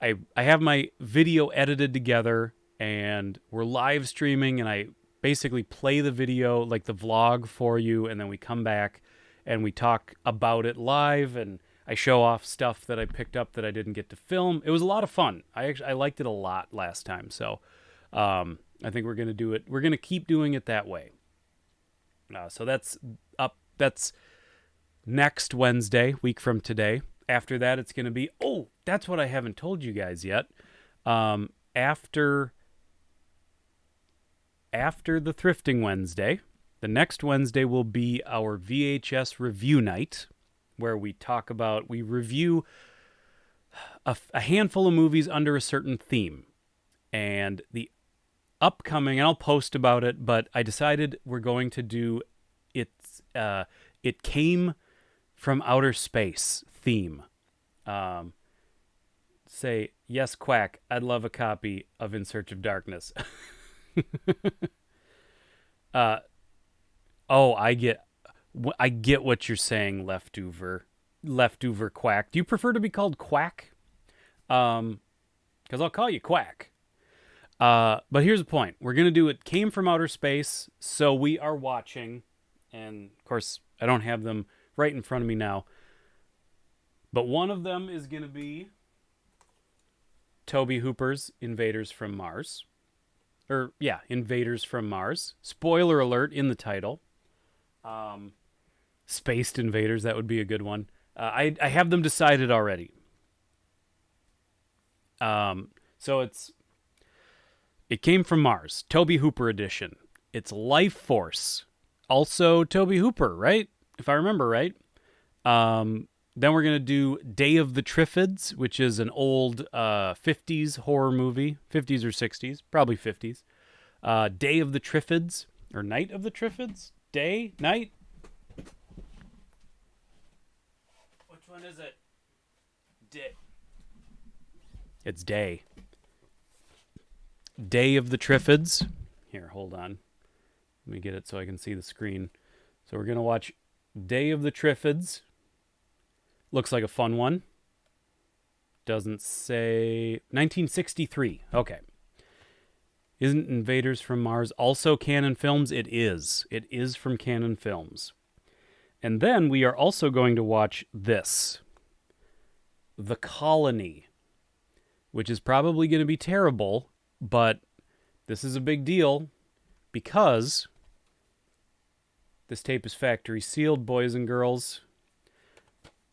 I have my video edited together and we're live streaming, and I basically play the video, like the vlog, for you, and then we come back and we talk about it live, and I show off stuff that I picked up that I didn't get to film. It was a lot of fun. I liked it a lot last time, so I think we're gonna do it. We're gonna keep doing it that way. So that's up. That's next Wednesday, week from today. After that, it's going to be... Oh, that's what I haven't told you guys yet. After the Thrifting Wednesday, the next Wednesday will be our VHS review night. where we review a handful of movies under a certain theme. And the upcoming, and I'll post about it, but I decided we're going to do It Came from Outer Space theme. Say, yes, Quack, I'd love a copy of In Search of Darkness. I get what you're saying, Leftover Quack. Do you prefer to be called Quack? Because I'll call you Quack. But here's the point. We're going to do It Came from Outer Space, so we are watching, and of course, I don't have them right in front of me now, but one of them is going to be Tobe Hooper's Invaders from Mars. Invaders from Mars. Spoiler alert in the title. Spaced Invaders, that would be a good one. I have them decided already. So It Came from Mars, Tobe Hooper edition. It's Life Force, also Tobe Hooper, right? If I remember right. Then we're going to do Day of the Triffids, which is an old 50s horror movie. 50s or 60s, probably 50s. Day of the Triffids, or Night of the Triffids? Day? Night? Which one is it? Day. It's Day. Day of the Triffids. Here, hold on. Let me get it so I can see the screen. So we're going to watch Day of the Triffids. Looks like a fun one. Doesn't say... 1963. Okay. Isn't Invaders from Mars also Canon Films? It is. It is from Canon Films. And then we are also going to watch this. The Colony. Which is probably going to be terrible, but this is a big deal because this tape is factory sealed, boys and girls.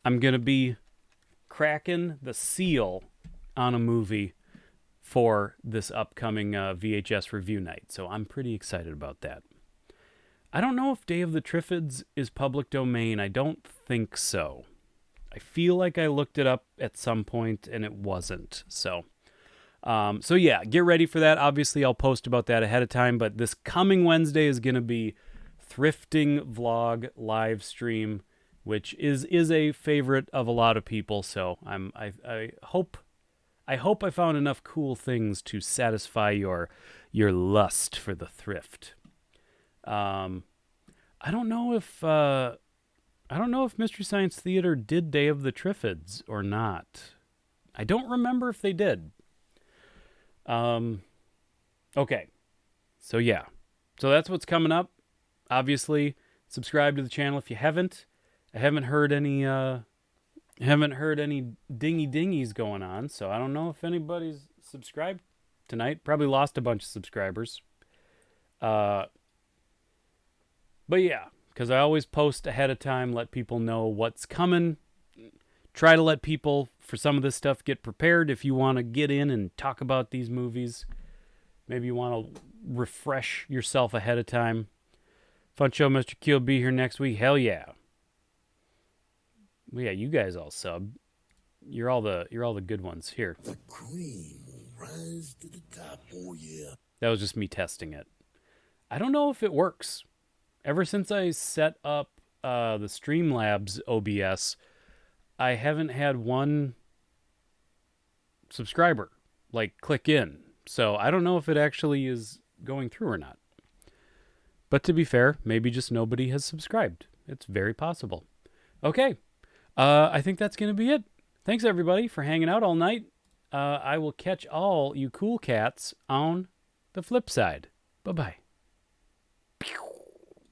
I'm going to be cracking the seal on a movie for this upcoming VHS review night, so I'm pretty excited about that. I don't know if Day of the Triffids is public domain. I don't think so. I feel like I looked it up at some point and it wasn't. So yeah, get ready for that. Obviously, I'll post about that ahead of time, but this coming Wednesday is going to be Thrifting Vlog live stream, which is a favorite of a lot of people. So I hope I found enough cool things to satisfy your lust for the thrift. I don't know if Mystery Science Theater did Day of the Triffids or not. I don't remember if they did. Okay. So yeah. So that's what's coming up. Obviously, subscribe to the channel if you haven't. I haven't heard any dingy dingies going on, so I don't know if anybody's subscribed tonight. Probably lost a bunch of subscribers. But yeah, because I always post ahead of time, let people know what's coming. Try to let people, for some of this stuff, get prepared. If you want to get in and talk about these movies, maybe you want to refresh yourself ahead of time. Fun show, Mr. Q will be here next week. Hell yeah. Well, yeah, you guys all sub. You're all the good ones here. The cream will rise to the top. Oh yeah. That was just me testing it. I don't know if it works. Ever since I set up the Streamlabs OBS, I haven't had one subscriber click in. So I don't know if it actually is going through or not. But to be fair, maybe just nobody has subscribed. It's very possible. Okay. I think that's going to be it. Thanks, everybody, for hanging out all night. I will catch all you cool cats on the flip side. Bye-bye.